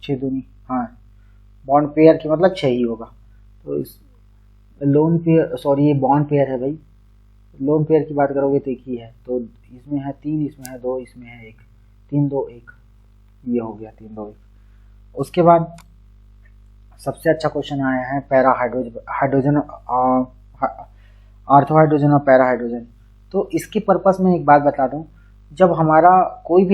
6 दूनी, हाँ बॉन्ड पेयर की मतलब 6 ही होगा। तो इस लोन पेयर, सॉरी ये बॉन्ड पेयर है भाई, लोन पेयर की बात करोगे तो एक ही है, तो इसमें है 3, इसमें है 2, इसमें है 1, 3 2 1, ये हो गया 3 2 1। उसके बाद सबसे अच्छा क्वेश्चन आया है पैरा हाइड्रोजन, आर्थो हाइड्रोजन और पैरा हाइड्रोजन। तो इसके पर्पस में एक बात बता दूं, जब हमारा कोई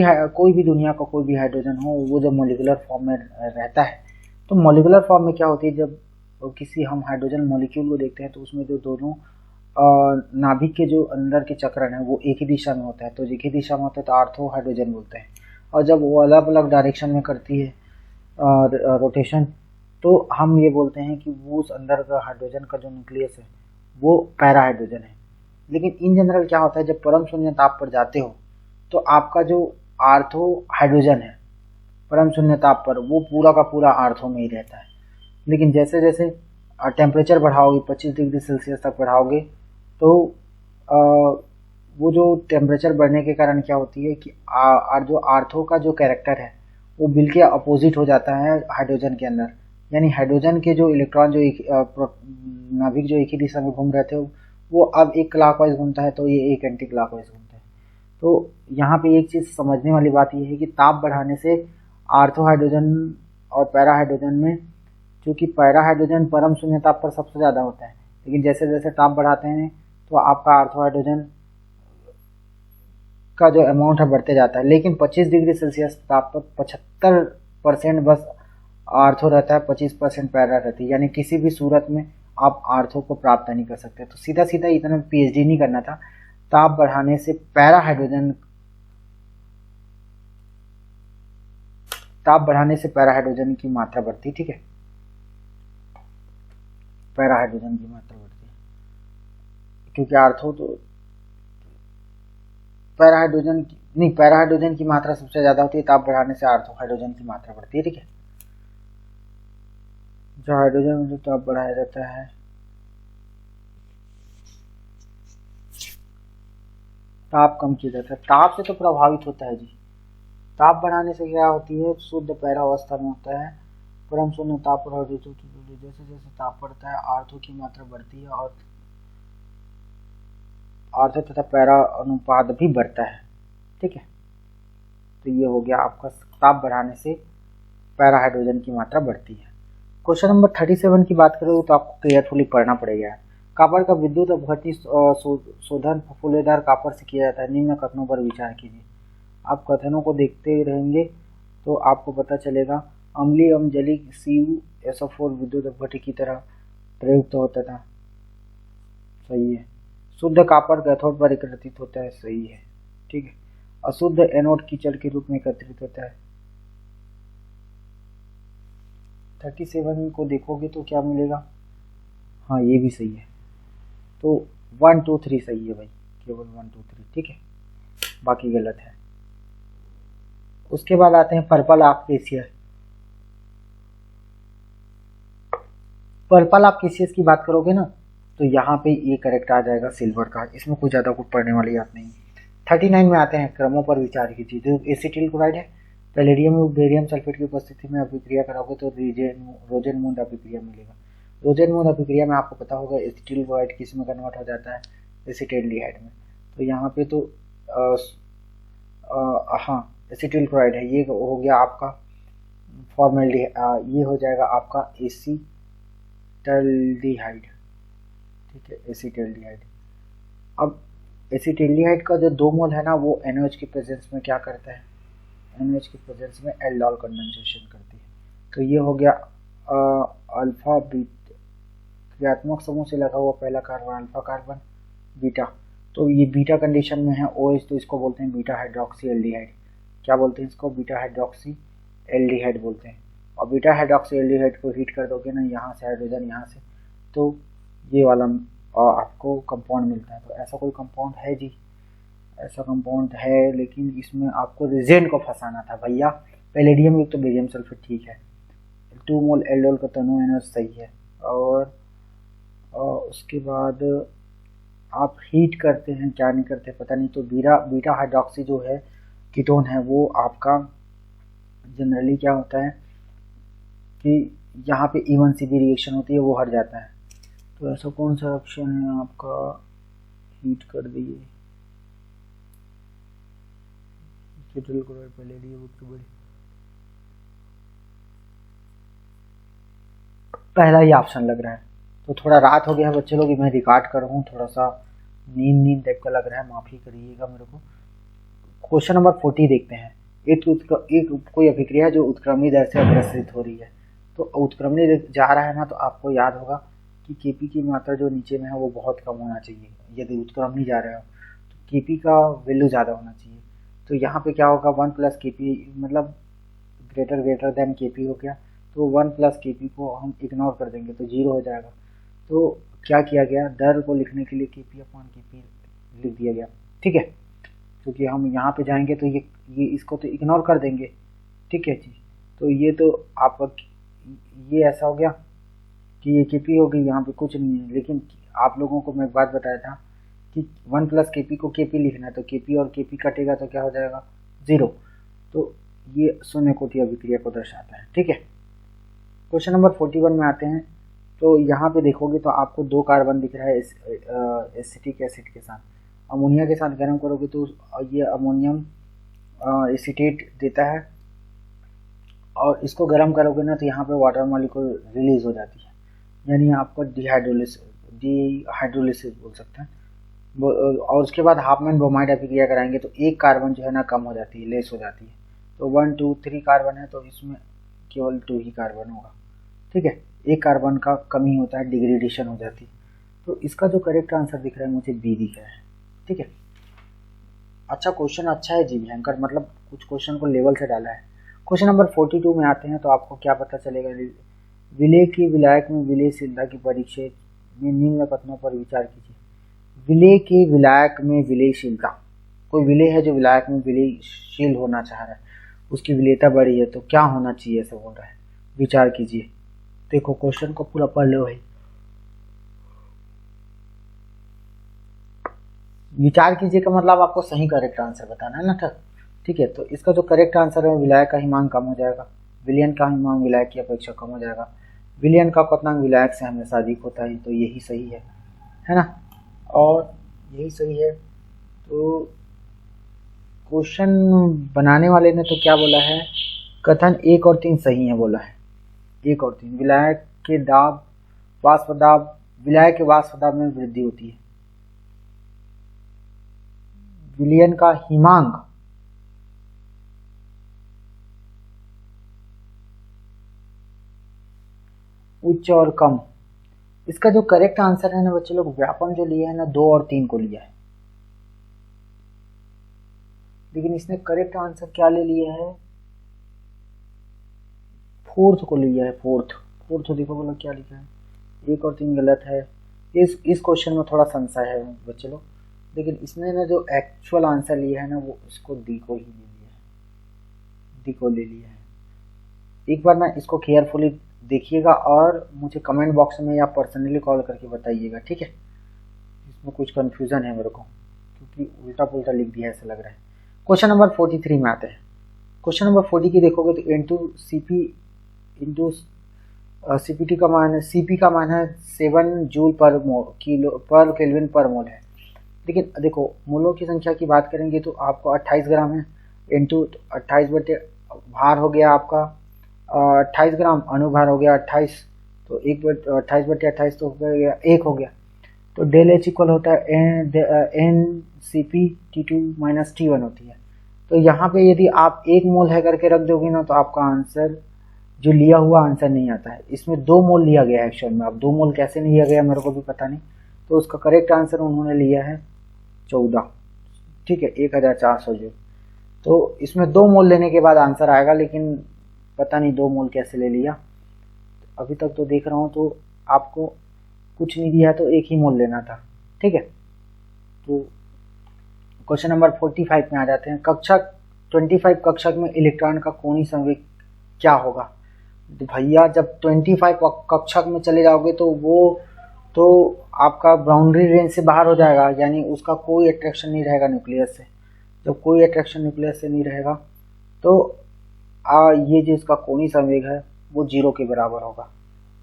भी दुनिया का कोई भी हाइड्रोजन हो, वो जब मॉलिक्यूलर फॉर्म में रहता है, तो मॉलिक्यूलर फॉर्म में क्या होती है, जब किसी हम हाइड्रोजन मॉलिक्यूल को देखते हैं तो उसमें जो दोनों नाभिक के जो अंदर के चक्रण है वो एक ही दिशा में होता है, तो एक ही दिशा में होता है तो आर्थो हाइड्रोजन बोलते हैं। और जब वो अलग अलग डायरेक्शन में करती है रोटेशन, तो हम ये बोलते हैं कि वो उस अंदर का हाइड्रोजन का जो न्यूक्लियस है वो पैरा हाइड्रोजन है। लेकिन इन जनरल क्या होता है, जब परम शून्य ताप पर जाते हो तो आपका जो आर्थो हाइड्रोजन है परम शून्य ताप पर, वो पूरा का पूरा आर्थो में ही रहता है। लेकिन जैसे जैसे टेम्परेचर बढ़ाओगे, 25 डिग्री सेल्सियस तक बढ़ाओगे, तो वो जो टेम्परेचर बढ़ने के कारण क्या होती है कि जो आर्थो का जो कैरेक्टर है वो बिल्कुल अपोजिट हो जाता है हाइड्रोजन के अंदर। यानी हाइड्रोजन के जो इलेक्ट्रॉन जो नाभिक जो एक ही दिशा में घूम रहे थे वो अब एक क्लॉकवाइज घूमता है, तो ये एक एंटी क्लॉकवाइज घूमता है। तो यहाँ पे एक चीज़ समझने वाली बात ये है कि ताप बढ़ाने से आर्थो हाइड्रोजन और पैरा हाइड्रोजन में, चूँकि पैरा हाइड्रोजन परम शून्य ताप पर सबसे ज़्यादा होता है, लेकिन जैसे जैसे ताप बढ़ाते हैं तो आपका आर्थो हाइड्रोजन का जो अमाउंट है बढ़ते जाता है। लेकिन 25 डिग्री सेल्सियस ताप पर 75% बस आर्थो रहता है, 25% पैरा रहती है। यानी किसी भी सूरत में आप आर्थो को प्राप्त नहीं कर सकते। तो सीधा सीधा इतना पीएचडी नहीं करना था। ताप बढ़ाने से पैरा हाइड्रोजन की मात्रा बढ़ती है। ठीक है, पैरा हाइड्रोजन की मात्रा बढ़ती है, क्योंकि आर्थो तो पैरा हाइड्रोजन की मात्रा सबसे ज्यादा होती है। ताप बढ़ाने से आर्थो हाइड्रोजन की मात्रा बढ़ती है। ठीक है, जो हाइड्रोजन में जो ताप बढ़ाया जाता है, ताप कम किया जाता है। ताप से तो प्रभावित होता है जी। ताप बढ़ाने से क्या होती है, शुद्ध पैरा अवस्था में होता है, परम शून्य ताप पर जैसे जैसे ताप बढ़ता है आर्थो की मात्रा बढ़ती है और आर्थो तथा पैरा अनुपात भी बढ़ता है। ठीक है, तो ये हो गया आपका ताप बढ़ाने से पैरा हाइड्रोजन की मात्रा बढ़ती है। क्वेश्चन नंबर 37 की बात करें तो आपको केयरफुली पढ़ना पड़ेगा। कॉपर का विद्युत अपघटनी शोधन फफूलेदार कॉपर से किया जाता है, निम्न कथनों पर विचार कीजिए। आप कथनों को देखते रहेंगे तो आपको पता चलेगा। अम्लीय अम्लजली CuSO4 विद्युत अपघटनी की तरह प्रयुक्त होता था, सही है। शुद्ध कॉपर कैथोड पर एकत्रित होता है, सही है। ठीक है, अशुद्ध एनोड कीचड़ के रूप में एकत्रित होता है। 37 को देखोगे तो क्या मिलेगा, हाँ ये भी सही है। तो 1 2 3 सही है भाई, केवल 1 2 3। ठीक है, बाकी गलत है। उसके बाद आते हैं purple of Cassius. Purple of Cassius की बात करोगे ना तो यहाँ पे ये करेक्ट आ जाएगा सिल्वर का। इसमें कुछ ज़्यादा कुछ पढ़ने वाली बात नहीं। 39 में आते हैं क्रमों पर विचार कीजिए। जो एसिटिल क्लोराइड है, पैलेडियम और बेरियम सल्फेट की उपस्थिति में अभिक्रिया कराओगे तो रोजेनमूड अभिक्रिया मिलेगा। रोजेनमूड अभिक्रिया में आपको पता होगा एसिटिल क्लोराइड किस में कन्वर्ट हो जाता है, एसिटाल्डिहाइड में। तो यहाँ पे तो हाँ एसिटिल क्लोराइड है, ये हो गया आपका फॉर्मल्डिहाइड, ये हो जाएगा आपका एसिटाल्डिहाइड। ठीक है, एसिटाल्डिहाइड। अब एसिटाल्डिहाइड का जो 2 मोल है ना वो NaOH की प्रेजेंस में क्या करता है, NaOH की प्रेजेंस में एल्डोल कंडेंसेशन करती है। तो ये हो गया अल्फा बीटा, क्रियात्मक समूह से लगा हुआ पहला कार्बन अल्फा कार्बन बीटा। तो ये बीटा कंडीशन में है OH, तो इसको बोलते हैं बीटा हाइड्रोक्सी एल्डिहाइड। क्या बोलते हैं इसको, बीटा हाइड्रोक्सी एल्डिहाइड बोलते हैं। और बीटा हाइड्रोक्सी एल्डिहाइड को हीट कर दोगे ना, यहाँ से हाइड्रोजन यहाँ से, तो ये वाला आपको कंपाउंड मिलता है। तो ऐसा कोई कंपाउंड है जी, ऐसा कंपाउंड है, लेकिन इसमें आपको रिजेंट को फंसाना था भैया। पैलेडियम युक्त बेरियम सल्फेट ठीक है, 2 मोल एल्डोल का तनु एनर्जी सही है। और उसके बाद आप हीट करते हैं, क्या नहीं करते पता नहीं। तो बीटा हाइड्रोक्सी जो है कीटोन है, वो आपका जनरली क्या होता है कि यहाँ पे E1CB रिएक्शन होती है, वो हट जाता है। तो ऐसा कौन सा ऑप्शन है आपका, हीट कर दिए पहला ही ऑप्शन लग रहा है। तो थोड़ा रात हो गया है बच्चे लोग, मैं रिकॉर्ड कर रहा हूँ, थोड़ा सा नींद टाइप का लग रहा है, माफ़ी करिएगा मेरे को। क्वेश्चन नंबर 40 देखते हैं। एक कोई अभिक्रिया जो उत्क्रमणी दर से अग्रसित हो रही है। तो उत्क्रमणी जा रहा है ना, तो आपको याद होगा कि Kp की मात्रा जो नीचे में है वो बहुत कम होना चाहिए। यदि उत्क्रमणी जा रहा है तो Kp का वैल्यू ज़्यादा होना चाहिए। तो यहाँ पे क्या होगा, 1 + Kp मतलब ग्रेटर देन Kp हो गया। तो 1 + Kp को हम इग्नोर कर देंगे तो 0 हो जाएगा। तो क्या किया गया, दर को लिखने के लिए Kp/Kp लिख दिया गया। ठीक है, क्योंकि हम यहाँ पे जाएंगे तो ये इसको तो इग्नोर कर देंगे। ठीक है जी, तो ये तो आपका ये ऐसा हो गया कि ये Kp हो गई, यहाँ पे कुछ नहीं है। लेकिन आप लोगों को मैं एक बात बताया था कि 1 प्लस के पी को के पी लिखना है, तो के पी और के पी कटेगा तो क्या हो जाएगा 0। तो ये शून्य कोटि अभिक्रिया को दर्शाता है। ठीक है, क्वेश्चन नंबर 41 में आते हैं। तो यहाँ पे देखोगे तो आपको 2 कार्बन दिख रहा है एसिटिक एसिड के साथ। अमोनिया के साथ गर्म करोगे तो ये अमोनियम एसीटेट देता है, और इसको गर्म करोगे ना तो यहाँ पे वाटर मॉलिक्यूल रिलीज हो जाती है, यानी आपको डिहाइड्रोलिसिस बोल सकते हैं। और उसके बाद हाफमैन ब्रोमाइड अभिक्रिया कराएंगे तो एक कार्बन जो है ना कम हो जाती है, लेस हो जाती है। तो 1 2 3 कार्बन है तो इसमें केवल 2 ही कार्बन होगा। ठीक है, एक कार्बन का कमी होता है, डिग्रेडेशन हो जाती है। तो इसका जो करेक्ट आंसर दिख रहा है मुझे बी दिख रहा है। ठीक है, अच्छा क्वेश्चन अच्छा है जी भयंकर, मतलब कुछ क्वेश्चन को लेवल से डाला है। क्वेश्चन नंबर 42 में आते हैं तो आपको क्या पता चलेगा। विलेय की विलायक में विलेयशीलता की परिक्षेप में निम्न कथनों पर विचार कीजिए। विलेय की विलायक में विलेयशीलता, कोई विलेय है जो विलायक में विलेयशील होना चाह रहा है, उसकी विलेयता बड़ी है तो क्या होना चाहिए ऐसा बोल रहा है, विचार कीजिए। देखो क्वेश्चन को पूरा पढ़ लो भाई, विचार कीजिए का मतलब आपको सही करेक्ट आंसर बताना है ना। ठीक है, तो इसका जो करेक्ट आंसर है विलायक का हिमांक कम हो जाएगा, विलयन का हिमांक विलायक की अपेक्षा कम हो जाएगा, विलयन का क्वथनांक विलायक से हमेशा अधिक होता है, तो यही सही है ना, और यही सही है। तो क्वेश्चन बनाने वाले ने तो क्या बोला है, कथन 1 और 3 सही है बोला है। 1 और 3 विलायक के दाब वाष्प दाब, विलायक के वाष्प दाब में वृद्धि होती है, विलयन का हिमांक उच्च और कम। इसका जो करेक्ट आंसर है ना बच्चे लोग, व्यापन जो लिया है ना 2 और 3 को लिया है, लेकिन इसने करेक्ट आंसर क्या ले लिया है, 4th को लिया है। फोर्थ देखो बोला क्या लिखा है, 1 और 3 गलत है। इस क्वेश्चन में थोड़ा संशय है बच्चे लोग, लेकिन इसने ना जो एक्चुअल आंसर लिया है ना वो इसको डी को ही ले लिया है, डी को ले लिया है। एक बार ना इसको केयरफुली देखिएगा और मुझे कमेंट बॉक्स में या पर्सनली कॉल करके बताइएगा। ठीक है, इसमें कुछ कंफ्यूजन है मेरे को, क्योंकि उल्टा पुल्टा लिख दिया ऐसा लग रहा है। क्वेश्चन नंबर 43 में आते हैं। क्वेश्चन नंबर 40 की देखोगे तो CPT का मान है, CP का मान है 7 जूल पर केल्विन पर मोल है। लेकिन देखो मोलों की संख्या की बात करेंगे तो आपको 28 ग्राम है, इंटू 28 बटे भार हो गया आपका 28 ग्राम, अनुभार हो गया 28, तो 28 बटे 28 तो हो गया 1 हो गया। तो डेल एच इक्वल होता है NCP T2 माइनस T1 होती है। तो यहाँ पे यदि आप 1 मोल है करके रख दोगे ना तो आपका आंसर जो लिया हुआ आंसर नहीं आता है। इसमें 2 मोल लिया गया है एक्चुअल में, अब 2 मोल कैसे लिया गया मेरे को भी पता नहीं। तो उसका करेक्ट आंसर उन्होंने लिया है 14। ठीक है, 1400 जूल। तो इसमें 2 मोल लेने के बाद आंसर आएगा, लेकिन पता नहीं 2 मोल कैसे ले लिया। अभी तक तो देख रहा हूँ तो आपको कुछ नहीं दिया तो 1 ही मोल लेना था। ठीक है, तो क्वेश्चन नंबर 45 में आ जाते हैं। कक्षक 25 कक्षक में इलेक्ट्रॉन का कोणीय संवेग क्या होगा। तो भैया जब 25 कक्षक में चले जाओगे तो वो तो आपका बाउंड्री रेंज से बाहर हो जाएगा, यानी उसका कोई अट्रैक्शन नहीं रहेगा न्यूक्लियस से। जब कोई अट्रैक्शन न्यूक्लियस से नहीं रहेगा तो ये जो इसका कोणीय संवेग है वो 0 के बराबर होगा,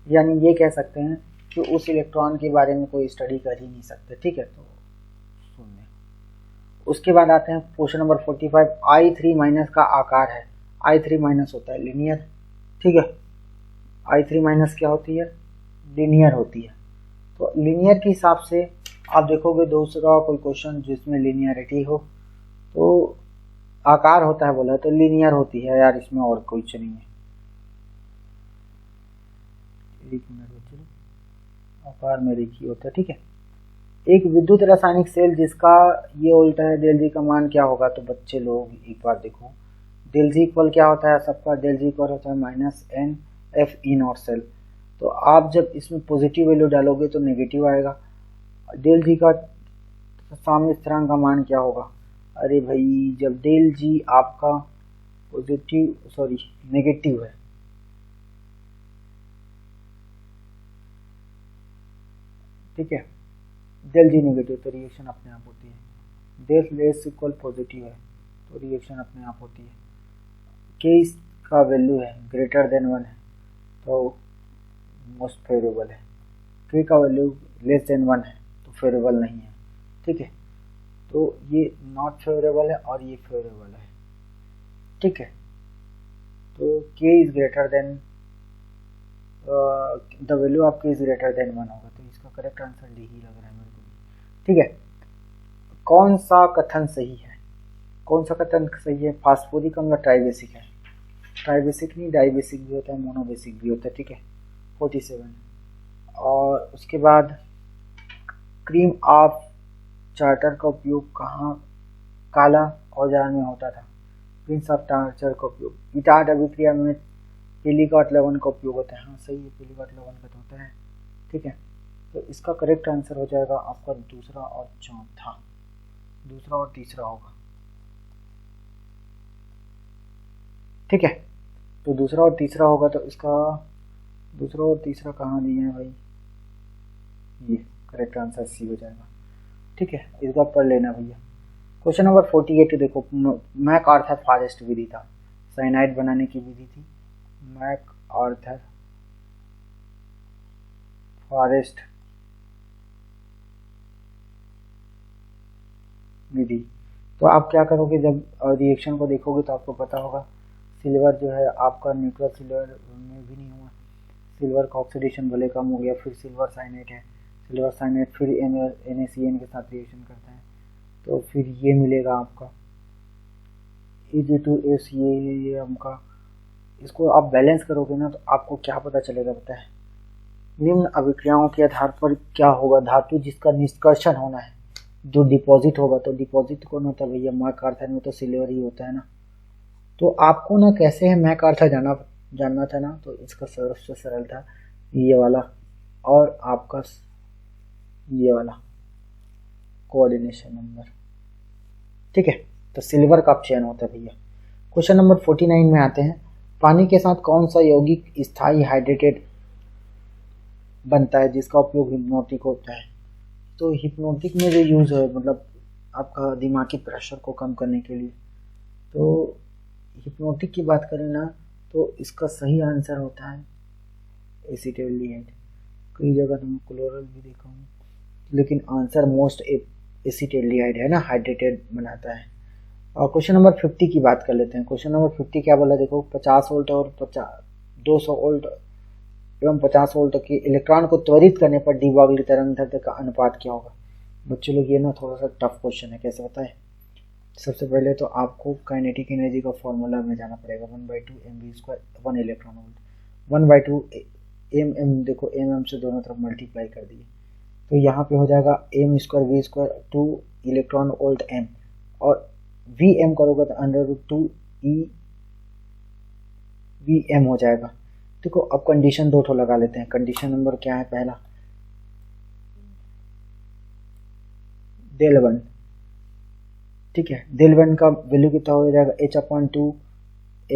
यानी ये कह सकते हैं कि उस इलेक्ट्रॉन के बारे में कोई स्टडी कर ही नहीं सकते। ठीक है, तो सुनने उसके बाद आते हैं क्वेश्चन नंबर 45। I3 माइनस का आकार है, I3 माइनस होता है लीनियर। ठीक है, I3 माइनस क्या होती है, लीनियर होती है। तो लीनियर के हिसाब से आप देखोगे दूसरा कोई क्वेश्चन जिसमें लीनियरिटी हो तो आकार होता है बोला तो लीनियर होती है यार, इसमें और कुछ नहीं है। एक मिनट बच्चों, आकार में रेखीय होता है। ठीक है, एक विद्युत रासायनिक सेल जिसका ये उल्टा है, डेल जी का मान क्या होगा। तो बच्चे लोग एक बार देखो, डेल जी इक्वल क्या होता है सबका, डेल जी इक्वल होता है -n f e not cell. तो आप जब इसमें पॉजिटिव वैल्यू डालोगे तो नेगेटिव आएगा। डेल जी का साम्य स्थिरांक का मान क्या होगा। अरे भाई जब डेल जी आपका नेगेटिव है, ठीक है, डेल जी नेगेटिव तो रिएक्शन अपने आप होती है, डेल लेस इक्वल पॉजिटिव है तो रिएक्शन अपने आप होती है, के इसका वैल्यू है ग्रेटर देन 1 है तो मोस्ट फेवरेबल है, के का वैल्यू लेस देन 1 है तो फेवरेबल नहीं है, ठीक है। तो ये नॉट फेवरेबल है और ये फेवरेबल है, ठीक है। तो के is greater than the value of के इज ग्रेटर देन 1 होगा, तो इसका करेक्ट आंसर डी ही लग रहा है मेरे को भी, ठीक है। कौन सा कथन सही है, कौन सा कथन सही है, फास्फोरिक अम्ल ट्राइबेसिक है, ट्राइबेसिक नहीं डाइबेसिक भी होता है, मोनोबेसिक भी होता है, ठीक है। 47 और उसके बाद क्रीम ऑफ चार्टर का उपयोग कहाँ काला औजार में होता था, प्रिंस ऑफ टार्चर का उपयोग इटार्ट अभिक्रिया में पेलिकॉट लवण का उपयोग होता है, हाँ सही है, पेलिकॉट लवण का तो होता है, ठीक है। तो इसका करेक्ट आंसर हो जाएगा आपका दूसरा और चौथा, दूसरा और तीसरा होगा, ठीक है। तो दूसरा और तीसरा होगा तो इसका दूसरा और तीसरा कहाँ दिए हैं भाई, ये करेक्ट आंसर सी हो जाएगा, ठीक है। इस बार पढ़ लेना भैया। क्वेश्चन नंबर 48 देखो, मैक आर्थर फॉरेस्ट विधि था, साइनाइड बनाने की विधि थी, मैक आर्थर फॉरेस्ट विधि। तो आप क्या करोगे, जब रिएक्शन को देखोगे तो आपको पता होगा सिल्वर जो है आपका न्यूक्लियर सिल्वर में भी नहीं हुआ, सिल्वर का ऑक्सीडेशन भले कम हो गया, फिर सिल्वर साइनेट है, सिल्वर साइनेट फिर NaCN के साथ रिएक्शन करता है तो फिर ये मिलेगा आपका Ag2S, ये आपका, इसको आप बैलेंस करोगे ना तो आपको क्या पता चलेगा, पता है निम्न अभिक्रियाओं के आधार पर क्या होगा, धातु जिसका निष्कर्षण होना है जो डिपॉजिट होगा, तो डिपॉजिट कौन होता है भैया, मैक आर्थर में तो सिल्वर ही होता है ना। तो आपको ना कैसे है मैक आर्थर जानना था ना, तो इसका सबसे सरल था ये वाला और आपका ये वाला कोऑर्डिनेशन नंबर, ठीक है। तो सिल्वर का चयन होता है भैया। क्वेश्चन नंबर 49 में आते हैं, पानी के साथ कौन सा यौगिक स्थायी हाइड्रेटेड बनता है जिसका उपयोग हिप्नोटिक होता है। तो हिप्नोटिक में जो यूज है मतलब आपका दिमागी प्रेशर को कम करने के लिए, तो हिप्नोटिक की बात करें ना तो इसका सही आंसर होता है एसिटाल्डिहाइड। कई जगह तो मैं क्लोरल भी देखा हूँ, लेकिन आंसर मोस्ट एसिटाल्डिहाइड है ना, हाइड्रेटेड बनाता है। और क्वेश्चन नंबर 50 की बात कर लेते हैं। क्वेश्चन नंबर 50 क्या बोला, देखो 50 वोल्ट और 200 वोल्ट एवं 50 वोल्ट के इलेक्ट्रॉन को त्वरित करने पर डी ब्रॉगली तरंगदैर्ध्य का अनुपात क्या होगा। बच्चों लोग ये ना थोड़ा सा टफ क्वेश्चन है, कैसे बताए। सबसे पहले तो आपको काइनेटिक एनर्जी का फॉर्मूला में जाना पड़ेगा, 1/2 mv² 1 इलेक्ट्रॉन वोल्ट, 1/2 mm, देखो mm से दोनों तरफ मल्टीप्लाई कर दिए तो यहाँ पे हो जाएगा m² v² 2 electron volt m, और vm करोगे तो √2 e vm हो जाएगा। देखो अब कंडीशन दो ठो लगा लेते हैं। कंडीशन नंबर क्या है, पहला del 1, ठीक है। del 1 का वैल्यू कितना हो जाएगा, h/2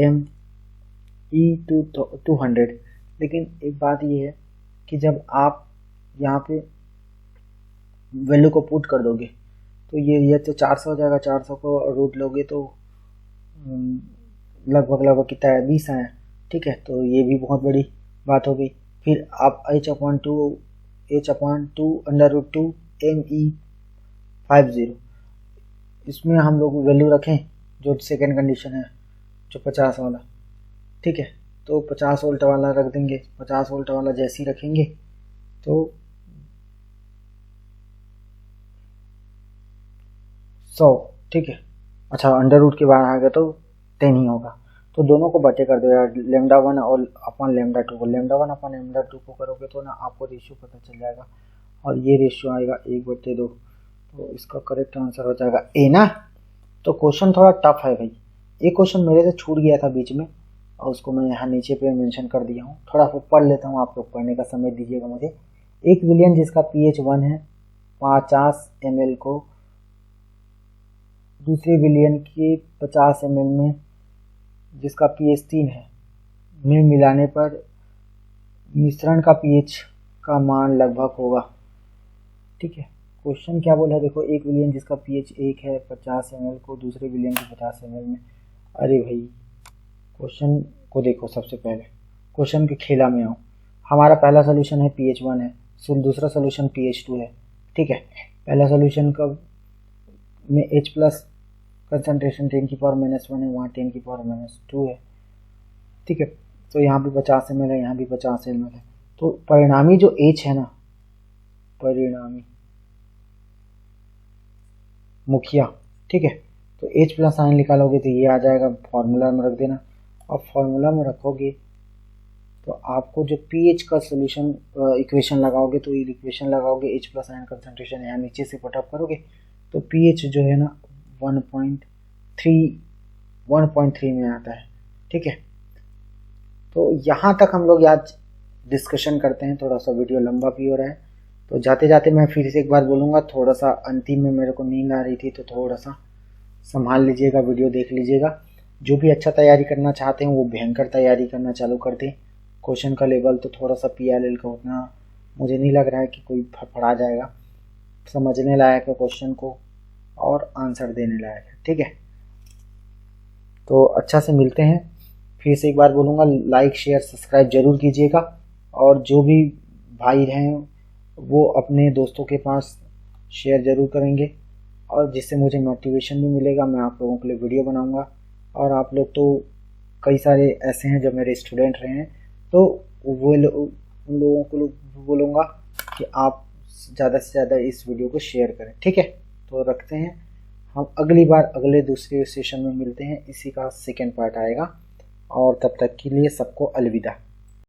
m e to 200। लेकिन एक बात ये है कि जब आप यहाँ पे वैल्यू को पुट कर दोगे तो ये तो 400 हो जाएगा, 400 को रूट लोगे तो लगभग कितना है, 20 है, ठीक है। तो ये भी बहुत बड़ी बात हो गई। फिर आप h/2 √2 me50, इसमें हम लोग वैल्यू रखें जो सेकेंड कंडीशन है जो 50 वाला, ठीक है। तो 50 वोल्ट वाला रख देंगे, 50 वोल्ट वाला जैसे ही रखेंगे तो 100, ठीक है। अच्छा √ के बाहर आ गया तो 10 ही होगा, तो दोनों को बटे कर दो यार, λ1 और अपन λ2 को, λ1 अपन λ2 को करोगे तो ना आपको रेशियो पता चल जाएगा, और ये रेशियो आएगा 1/2, तो इसका करेक्ट आंसर हो जाएगा ए ना। तो क्वेश्चन थोड़ा टफ है भाई, एक क्वेश्चन मेरे से छूट गया था बीच में और उसको मैं यहाँ नीचे पे मेंशन कर दिया हूँ, थोड़ा सा पढ़ लेता हूँ, आप लोग पढ़ने का समय दीजिएगा मुझे। 1 विलियन जिसका pH 1 है 50 ml को दूसरे विलियन के 50 ml में जिसका pH 3 है में मिलाने पर मिश्रण का pH का मान लगभग होगा, ठीक है। क्वेश्चन क्या बोला है देखो, 1 विलियन जिसका pH 1 है 50 ml को दूसरे विलियन को 50 ml में। अरे भाई क्वेश्चन को देखो, सबसे पहले क्वेश्चन के खेला में आओ। हमारा पहला सोल्यूशन है pH 1 है, दूसरा सोल्यूशन pH 2 है, ठीक है। पहला सोल्यूशन का में H प्लस कंसनट्रेशन 10 की पावर -1 है, वहाँ 10 की पावर -2 है, ठीक है। तो यहाँ भी 50 ml है, यहाँ भी 50 ml है। तो परिणामी जो H है ना, परिणामी मुखिया, ठीक है। तो H प्लस आयन निकालोगे तो ये आ जाएगा, फॉर्मूला में रख देना। और फॉर्मूला में रखोगे तो आपको जो pH का सोल्यूशन इक्वेशन लगाओगे, तो ये इक्वेशन लगाओगे H प्लस आयन कंसनट्रेशन यहाँ नीचे से पुटअप करोगे तो pH जो है ना 1.3 में आता है, ठीक है। तो यहाँ तक हम लोग आज डिस्कशन करते हैं। थोड़ा सा वीडियो लंबा भी हो रहा है, तो जाते जाते मैं फिर से एक बार बोलूँगा, थोड़ा सा अंतिम में मेरे को नींद आ रही थी तो थोड़ा सा संभाल लीजिएगा, वीडियो देख लीजिएगा। जो भी अच्छा तैयारी करना चाहते हैं वो भयंकर तैयारी करना चालू कर दें। क्वेश्चन का लेवल तो थोड़ा सा PLL का उतना मुझे नहीं लग रहा है कि कोई फड़फड़ा जाएगा, समझने लायक है क्वेश्चन को और आंसर देने लायक है, ठीक है। तो अच्छा से मिलते हैं, फिर से एक बार बोलूँगा, लाइक शेयर सब्सक्राइब जरूर कीजिएगा। और जो भी भाई हैं वो अपने दोस्तों के पास शेयर जरूर करेंगे, और जिससे मुझे मोटिवेशन भी मिलेगा। मैं आप लोगों के लिए वीडियो बनाऊंगा, और आप लोग तो कई सारे ऐसे हैं जो मेरे स्टूडेंट रहे हैं, तो वो उन लोगों को बोलूँगा कि आप ज़्यादा से ज़्यादा इस वीडियो को शेयर करें, ठीक है। तो रखते हैं, हम अगली बार अगले दूसरे सेशन में मिलते हैं, इसी का सेकेंड पार्ट आएगा। और तब तक के लिए सबको अलविदा।